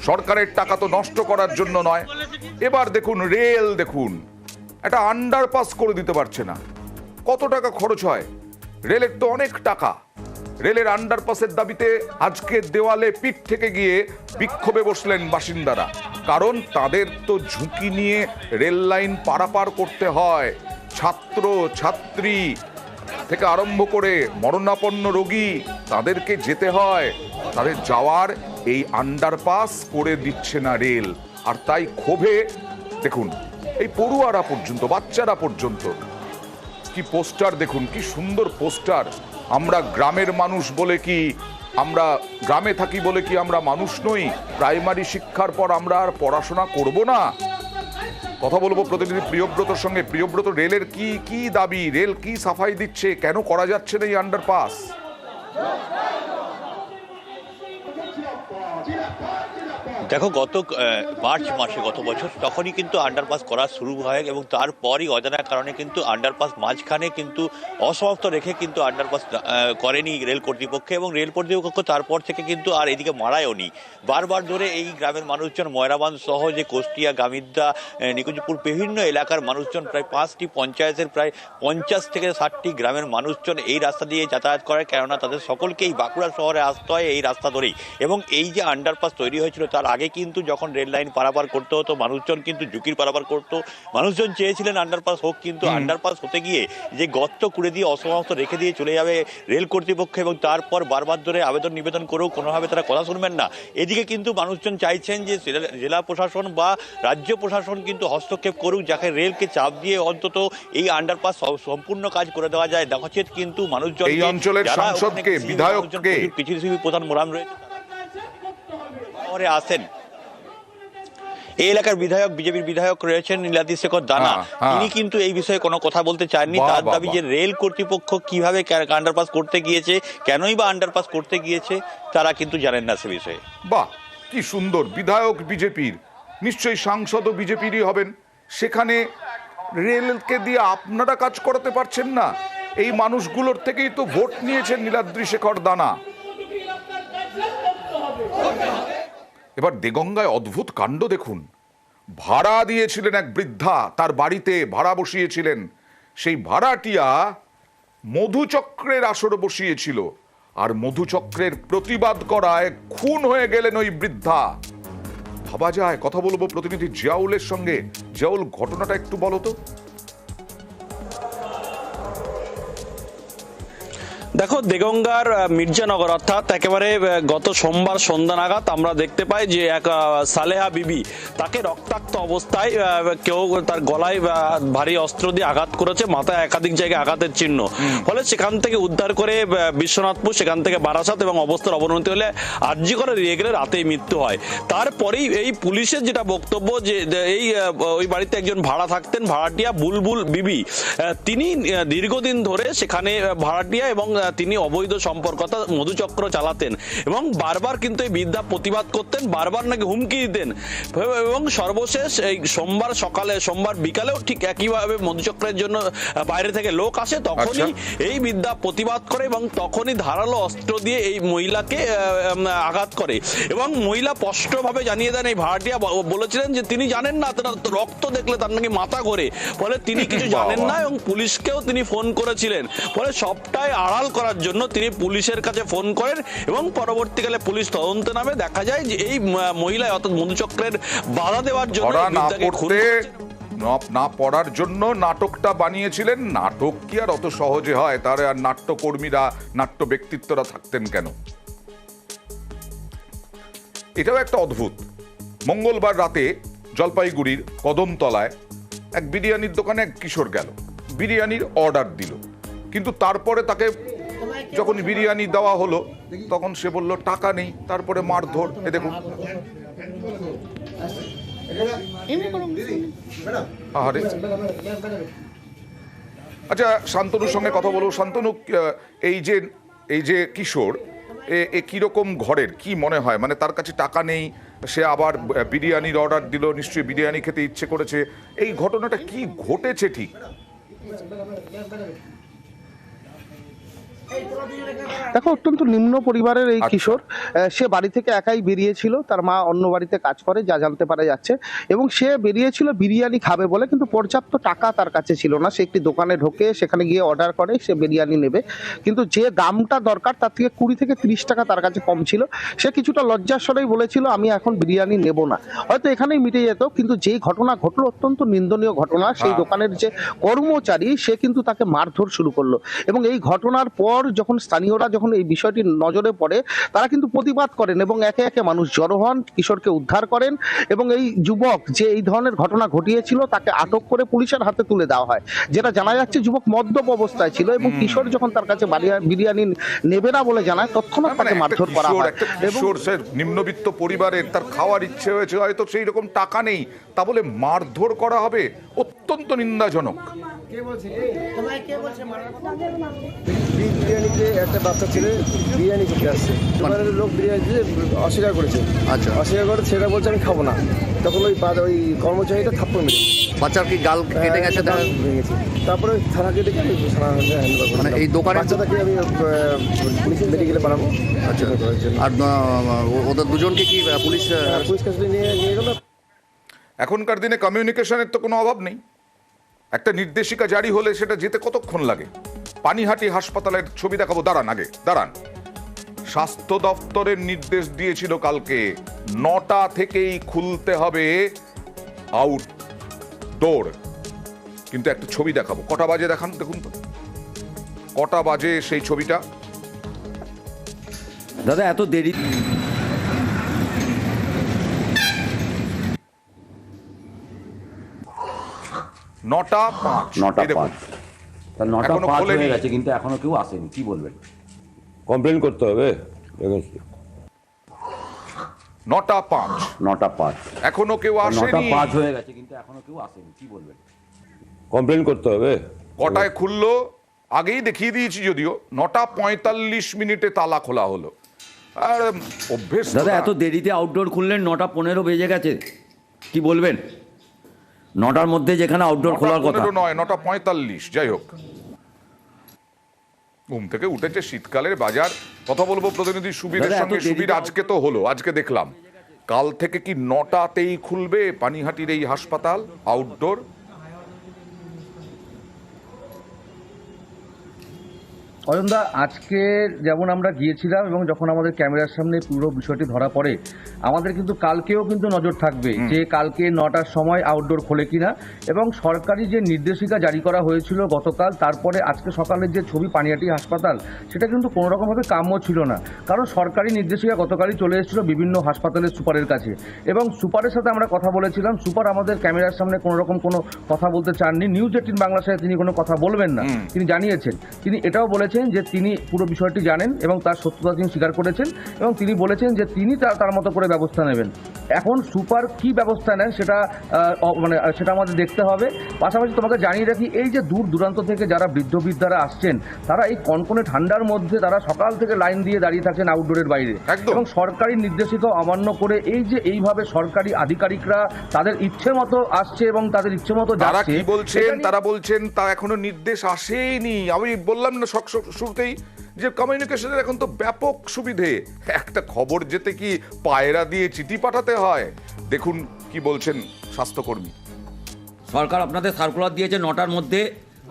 সরকারের টাকা তো নষ্ট করার জন্য নয়। এবার দেখুন রেল, দেখুন একটা আন্ডারপাস করে দিতে পারছে না। কত টাকা খরচ হয়? রেলের তো অনেক টাকা। রেলের আন্ডারপাসের দাবিতে আজকে দেওয়ালে পিঠ থেকে গিয়ে বিক্ষোভে বসলেন বাসিন্দারা, কারণ তাদের তো ঝুঁকি নিয়ে রেল লাইন পারাপার করতে হয়। ছাত্র ছাত্রী থেকে আরম্ভ করে মরণাপন্ন রোগী, তাদেরকে যেতে হয়, তাদের যাওয়ার এই আন্ডারপাস করে দিচ্ছে না রেল। আর তাই ক্ষোভে দেখুন এই পড়ুয়ারা পর্যন্ত, বাচ্চারা পর্যন্ত, কি পোস্টার দেখুন, কি সুন্দর পোস্টার। আমরা গ্রামের মানুষ বলে কি, আমরা গ্রামে থাকি বলে কি আমরা মানুষ নই? প্রাইমারি শিক্ষার পর আমরা আর পড়াশোনা করব না? কথা বলবো প্রতিনিধি প্রিয়ব্রতর সঙ্গে। প্রিয়ব্রত, রেলের কি দাবি? রেল কি সাফাই দিচ্ছে? কেন করা যাচ্ছে না এই আন্ডারপাস? দেখো, গত মার্চ মাসে গত বছর তখনই কিন্তু আন্ডারপাস করা শুরু হয়, এবং তারপরই অজানা কারণে কিন্তু আন্ডারপাস মাঝখানে কিন্তু অসমাপ্ত রেখে কিন্তু আন্ডারপাস করেনি রেল কর্তৃপক্ষ, এবং রেল কর্তৃপক্ষ তারপর থেকে কিন্তু আর এদিকে মারায়ও নি। বারবার ধরে এই গ্রামের মানুষজন, ময়রাবান সহ যে কুষ্টিয়া, গামিদ্দা, নিকুঞ্জপুর বিভিন্ন এলাকার মানুষজন, প্রায় 5টি পঞ্চায়েতের প্রায় 50 থেকে 60টি গ্রামের মানুষজন এই রাস্তা দিয়ে যাতায়াত করে, কেননা তাদের সকলকেই বাঁকুড়া শহরে আসতে হয় এই রাস্তা ধরেই। এবং এই যে আন্ডারপাস তৈরি হয়েছিল তার আগে আগে কিন্তু যখন রেল লাইন পারাপার করতে হতো মানুষজন কিন্তু ঝুঁকির পারাপার করতো, মানুষজন চেয়েছিলেন আন্ডারপাস হোক, কিন্তু আন্ডারপাস হতে গিয়ে যে গর্ত করে দিয়ে অসমাপ্ত রেখে দিয়ে চলে যাবে রেল কর্তৃপক্ষ এবং তারপর বারবার ধরে আবেদন নিবেদন করেও কোনোভাবে তারা কথা শুনবেন না। এদিকে কিন্তু মানুষজন চাইছেন যে জেলা প্রশাসন বা রাজ্য প্রশাসন কিন্তু হস্তক্ষেপ করুক, যাকে রেলকে চাপ দিয়ে অন্তত এই আন্ডারপাস সম্পূর্ণ কাজ করে দেওয়া যায়। দেখা যাচ্ছে কিন্তু মানুষজন এই অঞ্চলের সাংসদকে, বিধায়ককে, পিছিয়ে প্রধান মোরাম রয়েছে শহরে আসেন। এই এলাকার বিধায়ক, বিজেপির বিধায়ক রয়েছেন নীলাদ্রি শেখর দানা, তিনি কিন্তু এই বিষয়ে কোনো কথা বলতে চাননি। তার দাবি যে রেল কর্তৃপক্ষ কিভাবে আন্ডারপাস করতে গিয়েছে, কেনই বা আন্ডারপাস করতে গিয়েছে তারা কিন্তু জানেন না সে বিষয়ে। বাহ, কি সুন্দর! বিধায়ক বিজেপির, নিশ্চয়ই সাংসদও বিজেপিরই হবেন, সেখানে রেলকে দিয়ে আপনারা কাজ করাতে পারছেন না। এই মানুষগুলোর থেকেই তো ভোট নিয়েছেন নীলাদ্রি শেখর দানা। এবার দেগঙ্গায় অদ্ভুত কাণ্ড দেখুন। ভাড়া দিয়েছিলেন এক বৃদ্ধা, তার বাড়িতে ভাড়া বসিয়েছিলেন, সেই ভাড়াটিয়া মধুচক্রের আসর বসিয়েছিল, আর মধুচক্রের প্রতিবাদ করায় খুন হয়ে গেলেন ওই বৃদ্ধা। ভাবা যায়। কথা বলবো প্রতিনিধি জিয়াউলের সঙ্গে। জিয়াউল, ঘটনাটা একটু বলো তো। দেখো, দেগঙ্গার মির্জানগর অর্থাৎ একেবারে গত সোমবার সন্ধ্যা নাগাদ আমরা দেখতে পাই যে এক সালেহা বিবি, তাকে রক্তাক্ত অবস্থায় কেউ তার গলায় ভারী অস্ত্র দিয়ে আঘাত করেছে, মাথায় একাধিক জায়গায় আঘাতের চিহ্ন। ফলে সেখান থেকে উদ্ধার করে বিশ্বনাথপুর, সেখান থেকে বারাসাত, এবং অবস্থার অবনতি হলে আরজি করে নিয়ে গেলে রাতেই মৃত্যু হয়। তারপরেই এই পুলিশের যেটা বক্তব্য যে এই ওই বাড়িতে একজন ভাড়া থাকতেন, ভাড়াটিয়া বুলবুল বিবি, তিনি দীর্ঘদিন ধরে সেখানে ভাড়াটিয়া এবং তিনি অবৈধ সম্পর্কতা মধুচক্র চালাতেন এবং বারবার কিন্তু এই বৃদ্ধা প্রতিবাদ করতেন, বারবার নাকি হুমকি দিতেন। এবং সর্বশেষ এই সোমবার বিকালেও ঠিক একইভাবে মধুচক্রের জন্য বাইরে থেকে লোক আসে, তখনই এই বৃদ্ধা প্রতিবাদ করে এবং তখনই ধারালো অস্ত্র দিয়ে এই মহিলাকে আঘাত করে। এবং মহিলা স্পষ্টভাবে জানিয়ে দেন, এই ভাড়াটিয়া বলেছিলেন যে তিনি জানেন না, রক্ত দেখলে তার নাকি মাথা ঘোরে, ফলে তিনি কিছু জানেন না এবং পুলিশকেও তিনি ফোন করেছিলেন। ফলে সবটাই আড়াল করার জন্য তিনি পুলিশের কাছে ফোন করেন এবং পরবর্তীকালে পুলিশ তদন্তে নামে। দেখা যায় যে এই মহিলা অর্থাৎ মধুচক্রের বাধা দেওয়ার জন্য না পড়ার জন্য নাটকটা বানিয়েছিলেন। নাটক কি আর অত সহজে হয়? তার আর নাট্যকর্মীরা, নাট্য ব্যক্তিত্বরা থাকতেন কেন? এটাও একটা অদ্ভুত। মঙ্গলবার রাতে জলপাইগুড়ির কদমতলায় এক বিরিয়ানির দোকানে এক কিশোর গেল, বিরিয়ানির অর্ডার দিল, কিন্তু তারপরে তাকে যখন বিরিয়ানি দেওয়া হলো তখন সে বলল টাকা নেই, তারপরে মারধর। এ দেখুন। আচ্ছা, শান্তনুর সঙ্গে কথা বলবো। শান্তনু, এই যে কিশোর, এ কিরকম ঘরের, কি মনে হয়? মানে তার কাছে টাকা নেই, সে আবার বিরিয়ানির অর্ডার দিল, নিশ্চয়ই বিরিয়ানি খেতে ইচ্ছে করেছে। এই ঘটনাটা কি ঘটেছে ঠিক? দেখো, অত্যন্ত নিম্ন পরিবারের এই কিশোর, সে বাড়ি থেকে একাই বেরিয়েছিল, তার মা অন্য বাড়িতে কাজ করে যা জানতে পারা যাচ্ছে, এবং সে বেরিয়েছিল বিরিয়ানি খাবে বলে, কিন্তু পর্যাপ্ত টাকা তার কাছে ছিল না। সে একটি দোকানে ঢোকে, সেখানে গিয়ে অর্ডার করে সে বিরিয়ানি নেবে, কিন্তু যে দামটা দরকার তার থেকে 20 থেকে 30 টাকা তার কাছে কম ছিল। সে কিছুটা লজ্জার স্বরেই বলেছিল, আমি এখন বিরিয়ানি নেব না। হয়তো এখানেই মিটে যেত, কিন্তু যেই ঘটনা ঘটলো অত্যন্ত নিন্দনীয় ঘটনা। সেই দোকানের যে কর্মচারী, সে কিন্তু তাকে মারধর শুরু করলো, এবং এই ঘটনার পর যখন স্থানীয়রা যখন এই বিষয়টি নজরে পড়ে, তারা কিন্তু প্রতিবাদ করেন এবং একে একে মানুষ জড়ো হন, কিশোরকে উদ্ধার করেন, এবং এই যুবক যে এই ধরনের ঘটনা ঘটিয়েছিল তাকে আটক করে পুলিশের হাতে তুলে দেওয়া হয়। যেটা জানা যাচ্ছে, যুবক মদ্যপ অবস্থায় ছিল এবং কিশোর যখন তার কাছে বিরিয়ানি নেবে না বলে জানায়, তৎক্ষণাৎ তাকে মারধর করা হয়। কিশোর নিম্নবিত্ত পরিবারের, তার খাওয়ার ইচ্ছে হয়েছে, হয়তো সেই রকম টাকা নেই, তা বলে মারধর করা হবে? অত্যন্ত নিন্দাজনক। বিরিয়ানিতে একটা বাচ্চা ছেলে বিরিয়ানি খেতে আসছে, দোকানের লোক বিরিয়ানি দিয়ে অস্বীকার করেছে। আচ্ছা, অস্বীকার করে ছেলেটা বলছে আমি খাবো না, তখন ওই কর্মচারীটা থাপ্পড় মেরে বাচ্চার কি গাল কেটে গেছে, ভেঙেছে। তারপরে থানাকে ডেকে আমি মানে এই দোকানে বাচ্চাটাকে আমি পুলিশ মেডিকেলে পাঠাবো। আচ্ছা, আর ওদের দুজনকে কি পুলিশ কাছে নিয়ে গেল। এখনকার দিনে কমিউনিকেশনের তো কোনো অভাব নেই। একটা নির্দেশিকা জারি হলে সেটা যেতে কতক্ষণ লাগে? পানিহাটি হাসপাতালের ছবি দেখাবো, দাঁড়ান। স্বাস্থ্য দপ্তরের নির্দেশ দিয়েছিল কালকে 9টা থেকেই খুলতে হবে আউটডোর। কিন্তু একটা ছবি দেখাবো, কটা বাজে দেখান, দেখুন তো কটা বাজে সেই ছবিটা। দাদা এত দেরি 9:05 9:05 তা 9:05 খোলেনি। হয়ে গেছে কিন্তু এখনো কেউ আসেনি, কি বলবেন? কমপ্লেন করতে হবে। 9:05 এখনো কেউ আসেনি। 9:05 হয়ে গেছে কিন্তু এখনো কেউ আসেনি, কি বলবেন? কমপ্লেন করতে হবে। কটায় খুললো আগেই দেখিয়ে দিয়েছি, যদিও 9:45 তালা খোলা হলো। আর অভ্যেস দাদা এত দেরিতে আউটডোর খুললেন, 9:15 বেজে গেছে, কি বলবেন? 9টার মধ্যে যেখানে আউটডোর খোলার কথা। 9:15 নয়, 9:45। যাই হোক, ঘুম থেকে উঠেছে, শীতকালের বাজার। কথা বলবো প্রতিনিধি সুবীরের সঙ্গে। সুবীর, আজকে তো হলো, আজকে দেখলাম, কাল থেকে কি 9টাতেই খুলবে পানিহাটির এই হাসপাতাল আউটডোর? অজন্তা, আজকে যেমন আমরা গিয়েছিলাম এবং যখন আমাদের ক্যামেরার সামনে পুরো বিষয়টি ধরা পড়ে, আমাদের কিন্তু কালকেও কিন্তু নজর থাকবে যে কালকে 9টার সময় আউটডোর খোলে কিনা। এবং সরকারি যে নির্দেশিকা জারি করা হয়েছিল গতকাল, তারপরে আজকে সকালের যে ছবি পানিহাটি হাসপাতাল, সেটা কিন্তু কোনো রকমভাবে কাম্য ছিল না। কারণ সরকারি নির্দেশিকা গতকালই চলে এসেছিল বিভিন্ন হাসপাতালের সুপারের কাছে, এবং সুপারের সাথে আমরা কথা বলেছিলাম। সুপার আমাদের ক্যামেরার সামনে কোনো রকম কোনো কথা বলতে চাননি। নিউজ 18 বাংলার সাথে তিনি কোনো কথা বলবেন না, তিনি জানিয়েছেন। তিনি এটাও বলেছেন যে তিনি পুরো বিষয়টি জানেন এবং তার সত্যতা তিনি স্বীকার করেছেন, এবং তিনি বলেছেন যে তিনি তার মতো করে ব্যবস্থা নেবেন। এখন সুপার কি ব্যবস্থা নেন সেটা সেটা আমাদের দেখতে হবে। পাশাপাশি তোমাকে জানিয়ে রাখি, এই যে দূর দূরান্ত থেকে যারা বৃদ্ধ বৃদ্ধারা আসছেন, তারা এই কনকনে ঠান্ডার মধ্যে তারা সকাল থেকে লাইন দিয়ে দাঁড়িয়ে থাকেন আউটডোরের বাইরে, এবং সরকারি নির্দেশিকা অমান্য করে এই যে এইভাবে সরকারি আধিকারিকরা তাদের ইচ্ছে মতো আসছে এবং তাদের ইচ্ছে মতো তারা যাচ্ছে। কি বলছেন? তারা বলছেন তা এখনো নির্দেশ আসেনি। আমি বললাম না শুরুতেই যে কমিউনিকেশনের এখন তো ব্যাপক সুবিধে। একটা খবর যেতে কি পায়রা দিয়ে চিঠি পাঠাতে হয়? দেখুন কি বলছেন স্বাস্থ্যকর্মী। সরকার আপনাদের সার্কুলার দিয়েছে 9টার মধ্যে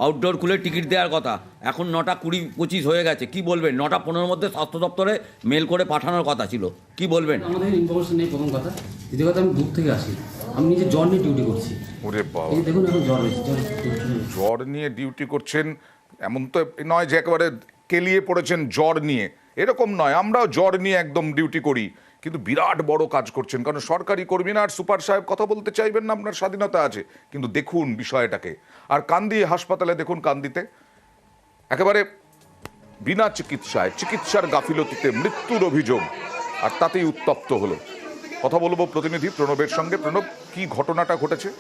আউটডোর খুলে টিকিট দেওয়ার কথা, এখন 9:20-25 হয়ে গেছে, কি বলবেন? 9:15 মধ্যে স্বাস্থ্য দপ্তরে মেল করে পাঠানোর কথা ছিল, কি বলবেন? আমাদের ইনফরমেশন নেই, প্রথম কথা। দ্বিতীয় কথা, আমি দূর থেকে আসি, আমি নিজে জ্বর নিয়ে ডিউটি করছি। ওরে বাবা, এই দেখুন এখন জ্বর হয়েছে। জ্বর নিয়ে ডিউটি করছেন, এমন তো নয় যে একেবারে কেলিয়ে পড়েছেন জ্বর নিয়ে, এরকম নয়। আমরাও জ্বর নিয়ে একদম ডিউটি করি, কিন্তু বিরাট বড় কাজ করছেন। কারণ সরকারি কর্মী না, আর সুপার সাহেব কথা বলতে চাইবেন না, আপনার স্বাধীনতা আছে। কিন্তু দেখুন বিষয়টাকে। আর কান্দি হাসপাতালে দেখুন, কান্দিতে একেবারে বিনা চিকিৎসায়, চিকিৎসার গাফিলতিতে মৃত্যুর অভিযোগ, আর তাতেই উত্তপ্ত হলো। কথা বলবো প্রতিনিধি প্রণবের সঙ্গে। প্রণব, কি ঘটনাটা ঘটেছে?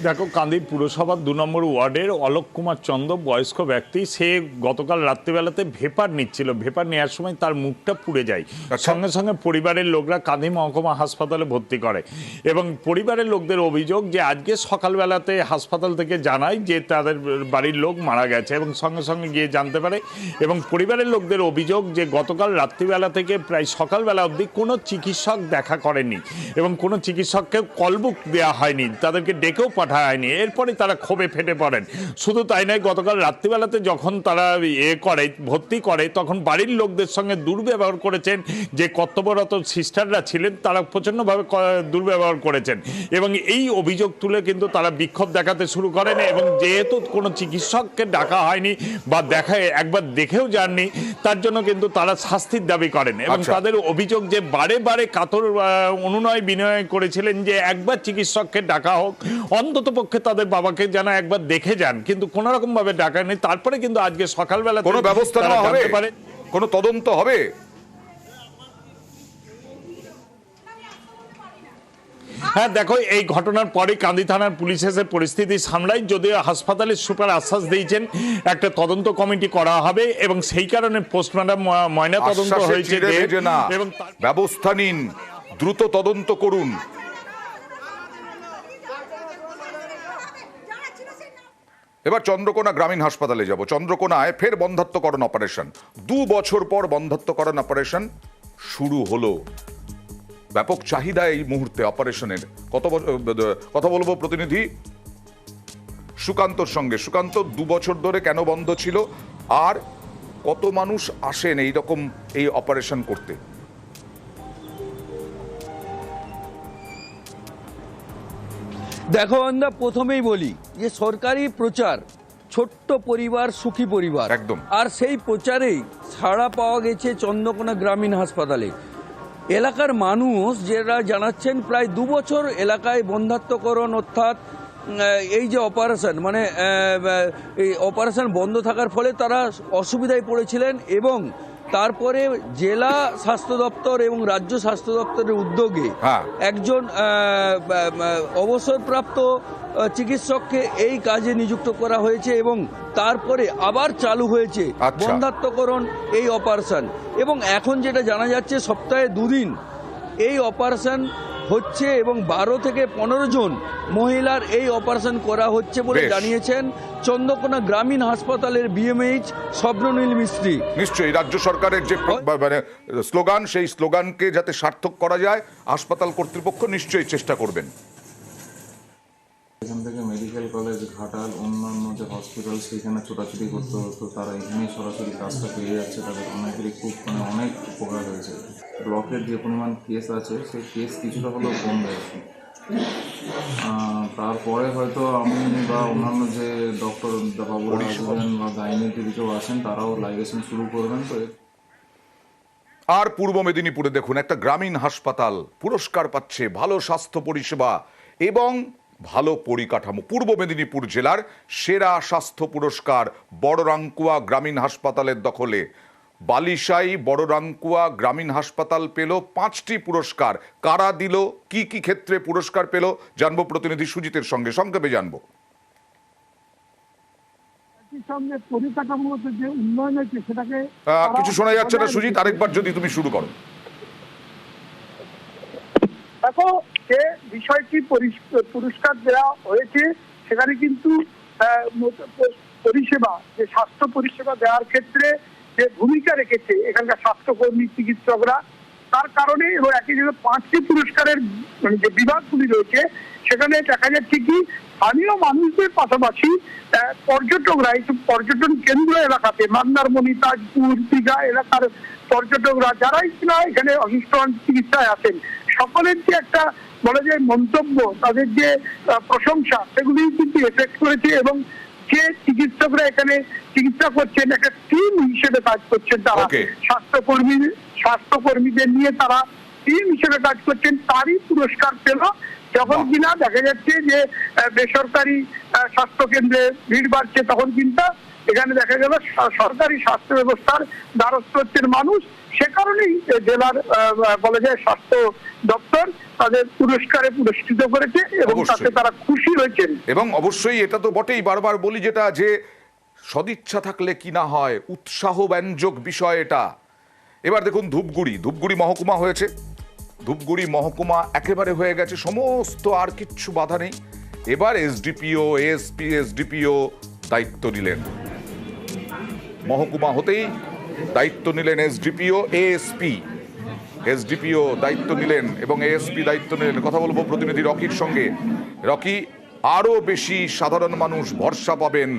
দেখো, কান্দি পুরসভার 2 নম্বর ওয়ার্ডের অলোক কুমার চন্দ, বয়স্ক ব্যক্তি, সে গতকাল রাত্রিবেলাতে ভেপার নিচ্ছিল। ভেপার নেওয়ার সময় তার মুখটা পুড়ে যায়। সঙ্গে সঙ্গে পরিবারের লোকরা কান্দি মহকুমা হাসপাতালে ভর্তি করে, এবং পরিবারের লোকদের অভিযোগ যে আজকে সকালবেলাতে হাসপাতাল থেকে জানায় যে তাদের বাড়ির লোক মারা গেছে, এবং সঙ্গে সঙ্গে গিয়ে জানতে পারে। এবং পরিবারের লোকদের অভিযোগ যে গতকাল রাত্রিবেলা থেকে প্রায় সকালবেলা অবধি কোনো চিকিৎসক দেখা করেনি, এবং কোনো চিকিৎসককে কলবুক দেওয়া হয়নি, তাদেরকে ডেকেও হয়নি। এরপরে তারা ক্ষোভে ফেটে পড়েন। শুধু তাই নয়, গতকাল রাত্রিবেলাতে যখন তারা ভর্তি করে, তখন বাড়ির লোকদের সঙ্গে দুর্ব্যবহার করেছেন। যে কর্তব্যরত সিস্টাররা ছিলেন, তারা প্রচণ্ডভাবে দুর্ব্যবহার করেছেন, এবং এই অভিযোগ তুলে কিন্তু তারা বিক্ষোভ দেখাতে শুরু করেন। এবং যেহেতু কোনো চিকিৎসককে ডাকা হয়নি বা একবার দেখেও যাননি, তার জন্য কিন্তু তারা শাস্তির দাবি করেন। এবং তাদের অভিযোগ যে বারে বারে কাতর অনুনয় বিনয় করেছিলেন যে একবার চিকিৎসককে ডাকা হোক, অন্তত পক্ষে তাদের বাবাকে যেন একবার দেখে যান, কিন্তু কোন রকম ভাবে ডাকা নেই। তারপরে কিন্তু আজকে সকালবেলা কোনো ব্যবস্থা নেওয়া হবে, কোনো তদন্ত হবে? হ্যাঁ, দেখো, এই ঘটনার পরে কান্দি থানার পুলিশ এসে পরিস্থিতি সামলায়। যদিও হাসপাতালের সুপার আশ্বাস দিয়েছেন একটা তদন্ত কমিটি করা হবে, এবং সেই কারণে পোস্টমর্টম ময়না তদন্ত হয়েছে। এবং ব্যবস্থা নিন, দ্রুত তদন্ত করুন। এবার চন্দ্রকোনা গ্রামীণ হাসপাতালে যাব। চন্দ্রকোনায় ফের বন্ধ্যাত্বকরণ অপারেশন। 2 বছর পর বন্ধ্যাত্বকরণ অপারেশন শুরু হলো। ব্যাপক চাহিদা এই মুহূর্তে অপারেশনের। কথা বলবো প্রতিনিধি সুকান্তর সঙ্গে। সুকান্ত, 2 বছর ধরে কেন বন্ধ ছিল, আর কত মানুষ আসেন এই রকম এই অপারেশন করতে? দেখো আমরা প্রথমেই বলি যে সরকারি প্রচার ছোট্ট পরিবার সুখী পরিবার, একদম, আর সেই প্রচারেই ছাড়া পাওয়া গেছে চন্দ্রকোনা গ্রামীণ হাসপাতালে। এলাকার মানুষ যারা জানাচ্ছেন প্রায় 2 বছর এলাকায় বন্ধাত্মকরণ অর্থাৎ এই যে অপারেশন মানে এই অপারেশন বন্ধ থাকার ফলে তারা অসুবিধায় পড়েছিলেন, এবং তারপরে জেলা স্বাস্থ্য দপ্তর এবং রাজ্য স্বাস্থ্য দপ্তরের উদ্যোগে একজন অবসরপ্রাপ্ত চিকিৎসককে এই কাজে নিযুক্ত করা হয়েছে, এবং তারপরে আবার চালু হয়েছে বন্ধাত্মকরণ এই অপারেশন। এবং এখন যেটা জানা যাচ্ছে সপ্তাহে 2 দিন এই অপারেশন হচ্ছে, এবং 12 থেকে 15 জন মহিলার এই অপারেশন করা হচ্ছে বলে জানিয়েছেন চন্দ্রকোনা গ্রামীণ হাসপাতালের বিএমএইচ স্বপ্ননীল মিস্ত্রি। নিশ্চয়ই রাজ্য সরকারের যে মানে স্লোগান, সেই স্লোগানকে যাতে সার্থক করা যায় হাসপাতাল কর্তৃপক্ষ নিশ্চয়ই চেষ্টা করবেন। এখান থেকে মেডিকেল কলেজ, ঘাটাল, অন্যান্য যে হসপিটাল সেখানে ছোটাছুটি করতে হতো, তারা এখানেই সরাসরি কাজটা পেয়ে যাচ্ছে, তাদের অনেকেরই খুব মানে অনেক উপকার হয়েছে। ব্লকের যে পরিমাণ কেস আছে সেই কেস কিছুটা হলেও কমবে আর কি। তারপরে হয়তো আমি বা অন্যান্য যে ডক্টর বাবুরা আসবেন বা গাইনি যদি কেউ আসেন তারাও লাইগেশন শুরু করবেন। তো আর পূর্ব মেদিনীপুরে দেখুন একটা গ্রামীণ হাসপাতাল পুরস্কার পাচ্ছে, ভালো স্বাস্থ্য পরিষেবা এবং ভালো পরিকাঠামো। পূর্ব মেদিনীপুর জেলার সেরা স্বাস্থ্য পুরস্কার বড়রাঙ্কুয়া গ্রামীণ হাসপাতালের দখলে। বালিশাই বড়রাঙ্কুয়া গ্রামীণ হাসপাতাল পেল 5টি পুরস্কার। কারা দিল, কি কি ক্ষেত্রে পুরস্কার পেল, জানবো প্রতিনিধি সুজিতের সঙ্গে, সংক্ষেপে জানবো। পরিকাঠামোতে যে উন্নয়ন হয়েছে সেটাকে কিছু শোনা যাচ্ছে না সুজিত, আরেকবার যদি তুমি শুরু করো। দেখো, যে বিষয়টি পুরস্কার দেওয়া হয়েছে সেখানে কিন্তু পরিষেবা, যে স্বাস্থ্য পরিষেবা দেওয়ার ক্ষেত্রে যে ভূমিকা রেখেছে এখানকার স্বাস্থ্যকর্মী চিকিৎসকরা, তার কারণে এবং একই জায়গায় 5টি পুরস্কারের মানে যে বিভাগগুলি রয়েছে সেখানে দেখা যাচ্ছে কি স্থানীয় মানুষদের পাশাপাশি পর্যটকরা, এই পর্যটন কেন্দ্র এলাকাতে মন্দারমণি, তাজপুর, দীঘা এলাকার পর্যটকরা যারাই কিনা এখানে অসুস্থ চিকিৎসায় আসেন, সকলের যে একটা বলা যায় মন্তব্য, তাদের যে প্রশংসা, সেগুলি কিন্তু এফেক্ট করেছে। এবং যে চিকিৎসকরা এখানে চিকিৎসা করছেন একটা টিম হিসেবে কাজ করছেন, তারা স্বাস্থ্যকর্মীদের নিয়ে তারা টিম হিসেবে কাজ করছেন, তারই পুরস্কার পেল। যখন কিনা দেখা যাচ্ছে যে বেসরকারি স্বাস্থ্য কেন্দ্রে ভিড় বাড়ছে, তখন কিন্তু এখানে দেখা গেল সরকারি স্বাস্থ্য ব্যবস্থার দ্বারস্থ হচ্ছেন মানুষ। সে কারণেই জেলার বলা যায় স্বাস্থ্য দপ্তর তাদের পুরস্কারে পুরস্কৃত করেছে এবং তাতে তারা খুশি হয়েছেন। এবং অবশ্যই এটা তো বটেই, বারবার বলি যেটা, যে সদিচ্ছা থাকলে কি না হয়, উৎসাহ ব্যঞ্জক বিষয় এটা। এবার দেখুন ধূপগুড়ি মহকুমা হয়েছে, ধূপগুড়ি মহকুমা একেবারে হয়ে গেছে সমস্ত, আর কিচ্ছু বাধা নেই। এবার এসডিপিও, এএসপি, এসডিপিও দায়িত্ব নিলেন। মহকুমা হতেই দায়িত্ব নিলেন এসডিপিও, এসডিপিও দায়িত্ব নিলেন এবং এএসপি দায়িত্ব নিলেন। কথা বলবো প্রতিনিধি রকির সঙ্গে। রকি, আরো বেশি সাধারণ মানুষ ভরসা পাবেন,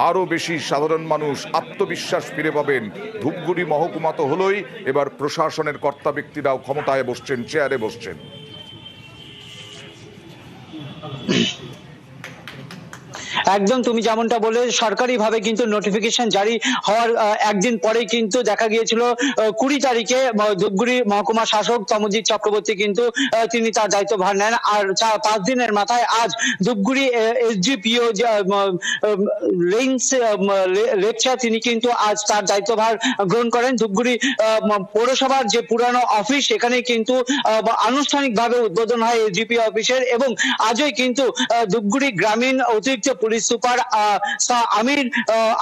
আরো বেশি সাধারণ মানুষ আত্মবিশ্বাস ফিরে পাবেন। ধূপগুড়ি মহকুমা তো হলোই, এবার প্রশাসনের কর্তা ব্যক্তিরাও ক্ষমতায় বসছেন, চেয়ারে বসছেন। একদম তুমি যেমনটা বলে সরকারিভাবে কিন্তু নোটিফিকেশন জারি হওয়ার একদিন পরেই কিন্তু দেখা গিয়েছিল 20 তারিখে ধূপগুড়ি মহকুমা শাসক তমজিৎ চক্রবর্তী কিন্তু তিনি তার দায়িত্বভার নেন। আর 5 দিনের মাথায় আজ ধূপগুড়ি এসডিপিও লেপচা তিনি কিন্তু আজ তার দায়িত্বভার গ্রহণ করেন। ধূপগুড়ি পৌরসভার যে পুরানো অফিস সেখানে কিন্তু আনুষ্ঠানিকভাবে উদ্বোধন হয় এসডিপিও অফিসের, এবং আজই কিন্তু ধূপগুড়ি গ্রামীণ অতিরিক্ত পুলিশ সুপার আমির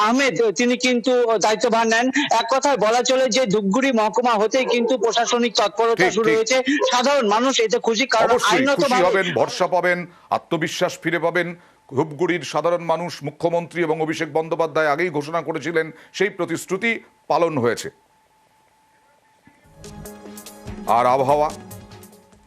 আহমেদ তিনি কিন্তু দায়িত্বভার নেন। এক কথায় বলা চলে যে ধূপগুড়ি মহকুমা হতেই কিন্তু প্রশাসনিক তৎপরতা শুরু হয়েছে। সাধারণ মানুষ এতে খুশি, কারণ আইনতভাবে হবেন, ভরসা পাবেন, আত্মবিশ্বাস ফিরে পাবেন। ধূপগুড়ির সাধারণ মানুষ, মুখ্যমন্ত্রী এবং অভিষেক বন্দ্যোপাধ্যায় আগেই ঘোষণা করেছিলেন, সেই প্রতিশ্রুতি পালন হয়েছে। আর আবহাওয়া,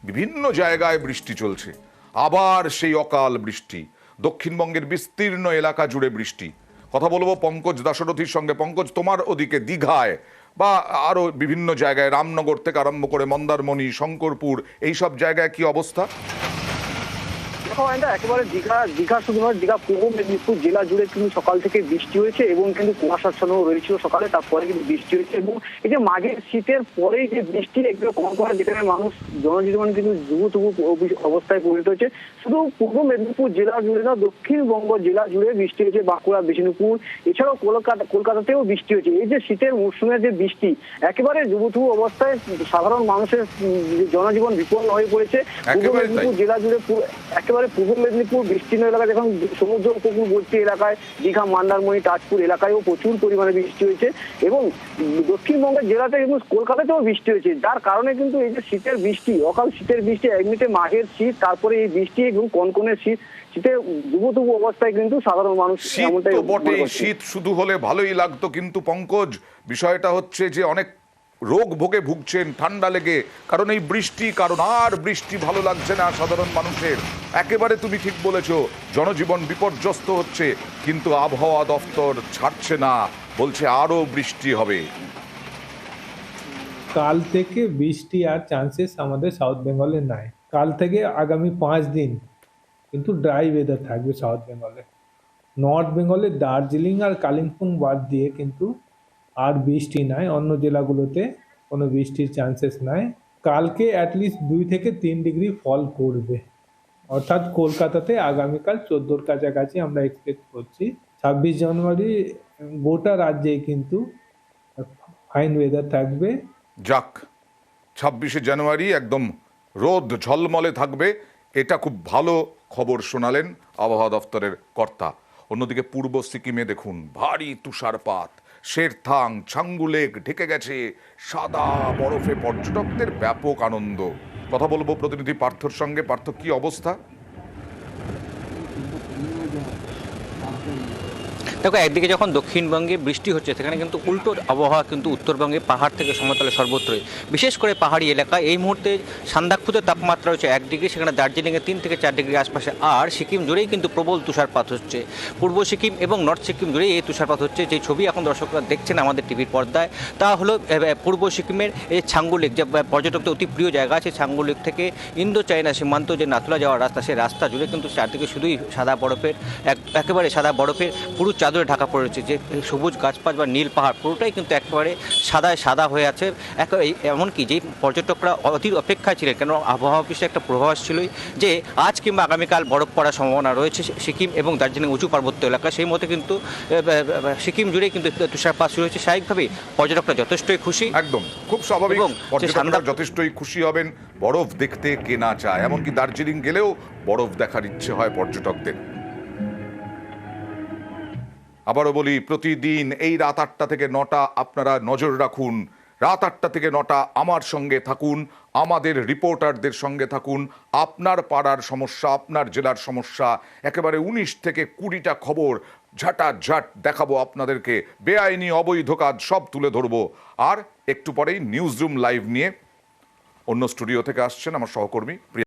বিভিন্ন জায়গায় বৃষ্টি চলছে, আবার সেই অকাল বৃষ্টি। দক্ষিণবঙ্গের বিস্তীর্ণ এলাকা জুড়ে বৃষ্টি। কথা বলবো পঙ্কজ দাশরথীর সঙ্গে। পঙ্কজ, তোমার ওদিকে দীঘায় বা আরো বিভিন্ন জায়গায়, রামনগর থেকে আরম্ভ করে মন্দারমণি, শঙ্করপুর, এইসব জায়গায় কি অবস্থা? একেবারে দীঘা শুধু নয়, দীঘা পূর্ব মেদিনীপুর জেলা জুড়ে কিন্তু সকাল থেকে বৃষ্টি হয়েছে এবং কিন্তু কুয়াশাচ্ছন্ন রয়েছিল সকালে, তারপরে কিন্তু বৃষ্টি হয়েছে। এবং এই যে মাঘের শীতের পরেই যে বৃষ্টি একটু কম করা, যেখানে মানুষ জনজীবন কিন্তু জুবুথুবু অবস্থায় পরিণত হয়েছে। শুধু পূর্ব মেদিনীপুর জেলা জুড়ে না, দক্ষিণবঙ্গ জেলা জুড়ে বৃষ্টি হয়েছে, বাঁকুড়া, বিষ্ণুপুর, এছাড়াও কলকাতাতেও বৃষ্টি হয়েছে। এই যে শীতের মৌসুমের যে বৃষ্টি, একেবারে জুবুথুবু অবস্থায় সাধারণ মানুষের জনজীবন বিপন্ন হয়ে পড়েছে। পূর্ব মেদিনীপুর জেলা জুড়ে একেবারে পূর্ব মেদিনীপুর বিস্তীর্ণ এলাকায়, দেখুন সমুদ্র উপকূলবর্তী এলাকায়, দীঘা, মন্দারমণি, তাজপুর এলাকায়ও প্রচুর পরিমাণে বৃষ্টি হয়েছে এবং দক্ষিণবঙ্গের জেলাতে কিন্তু কলকাতাতেও বৃষ্টি হয়েছে, যার কারণে কিন্তু এই যে শীতের বৃষ্টি, অকাল শীতের বৃষ্টি, এমনিতে মাঘের শীত, তারপরে এই বৃষ্টি এবং কনকনে শীতে জুবুথুবু অবস্থায় কিন্তু সাধারণ মানুষ শীত তো বটেই, শীত শুধু হলে ভালোই লাগতো, কিন্তু পঙ্কজ বিষয়টা হচ্ছে যে অনেক রোগ ভোগে ভুগছেন ঠান্ডা লেগে, কারণ এই বৃষ্টি, কারণ আর বৃষ্টি ভালো লাগছে না সাধারণ মানুষের। একেবারে তুমি ঠিক বলেছো, জনজীবন বিপর্যস্ত হচ্ছে, কিন্তু আবহাওয়া দপ্তর ছাড়ছে না, বলছে আরো বৃষ্টি হবে। কাল থেকে বৃষ্টি আর চান্সেস আমাদের সাউথ বেঙ্গলে নাই। কাল থেকে আগামী 5 দিন কিন্তু ড্রাই ওয়েদার থাকবে সাউথ বেঙ্গলে। নর্থ বেঙ্গলে দার্জিলিং আর কালিম্পং বাদ দিয়ে কিন্তু আর বৃষ্টি নাই, অন্য জেলাগুলোতে কোনো বৃষ্টির চান্সেস নাই। কালকে অ্যাটলিস্ট 2 থেকে 3 ডিগ্রি ফল করবে, অর্থাৎ কলকাতাতে আগামীকাল 14-র কাছাকাছি আমরা এক্সপেক্ট করছি। 26 জানুয়ারি গোটা রাজ্যেই কিন্তু ফাইন ওয়েদার থাকবে। যাক, 26শে জানুয়ারি একদম রোদ ঝলমলে থাকবে, এটা খুব ভালো খবর শোনালেন আবহাওয়া দপ্তরের কর্তা। অন্যদিকে পূর্ব সিকিমে দেখুন ভারী তুষারপাত, শেরথাং, ছাঙ্গু লেক ঢেকে গেছে সাদা বরফে, পর্যটকদের ব্যাপক আনন্দ। কথা বলবো প্রতিনিধি পার্থর সঙ্গে। পার্থ, কি অবস্থা? দেখো, একদিকে যখন দক্ষিণবঙ্গে বৃষ্টি হচ্ছে, সেখানে কিন্তু উল্টো আবহাওয়া কিন্তু উত্তরবঙ্গে পাহাড় থেকে সমতলে সর্বত্রই, বিশেষ করে পাহাড়ি এলাকা। এই মুহূর্তে সান্দাকফুতে তাপমাত্রা হচ্ছে 1 ডিগ্রি, সেখানে দার্জিলিংয়ে 3 থেকে 4 ডিগ্রি আশপাশে। আর সিকিম জুড়েই কিন্তু প্রবল তুষারপাত হচ্ছে, পূর্ব সিকিম এবং নর্থ সিকিম জুড়েই এই তুষারপাত হচ্ছে। যে ছবি এখন দর্শকরা দেখছেন আমাদের টিভির পর্দায়, তা হলো পূর্ব সিকিমের এই ছাঙ্গু লেক, যে পর্যটকদের অতি প্রিয় জায়গা আছে। ছাঙ্গু লেক থেকে ইন্দো চায়না সীমান্ত যে নাথুলা যাওয়ার রাস্তা, সেই রাস্তা জুড়ে কিন্তু চারদিকে শুধুই সাদা বরফের, একেবারে সাদা বরফের পুরো চাদরে ঢাকা পড়েছে। যে সবুজ গাছপাছ বা নীল পাহাড় পুরোটাই কিন্তু একেবারে সাদা হয়ে আছে। এমনকি যেই পর্যটকরা অধীর অপেক্ষায় ছিলেন, কেন আবহাওয়া অফিসে একটা পূর্বাভাস ছিলই যে আজ কিংবা আগামীকাল বরফ পড়ার সম্ভাবনা রয়েছে সিকিম এবং দার্জিলিং উঁচু পার্বত্য এলাকা। সেই মতে কিন্তু সিকিম জুড়েই কিন্তু তুষারপাত শুরু হয়েছে। স্বাভাবিকভাবেই পর্যটকরা যথেষ্টই খুশি, একদম খুব স্বাভাবিক, পর্যটকরা যথেষ্টই খুশি হবেন। বরফ দেখতে কে না চায়, এমনকি দার্জিলিং গেলেও বরফ দেখার ইচ্ছে হয় পর্যটকদের। আবারও বলি, প্রতিদিন এই রাত 8টা থেকে 9টা আপনারা নজর রাখুন। রাত 8টা থেকে 9টা আমার সঙ্গে থাকুন, আমাদের রিপোর্টারদের সঙ্গে থাকুন। আপনার পাড়ার সমস্যা, আপনার জেলার সমস্যা, একেবারে 19 থেকে 20টা খবর ঝাঁটাঝাট দেখাবো আপনাদেরকে। বেআইনি অবৈধ কাজ সব তুলে ধরবো। আর একটু পরেই নিউজ রুম লাইভ নিয়ে অন্য স্টুডিও থেকে আসছেন আমার সহকর্মী প্রিয়া।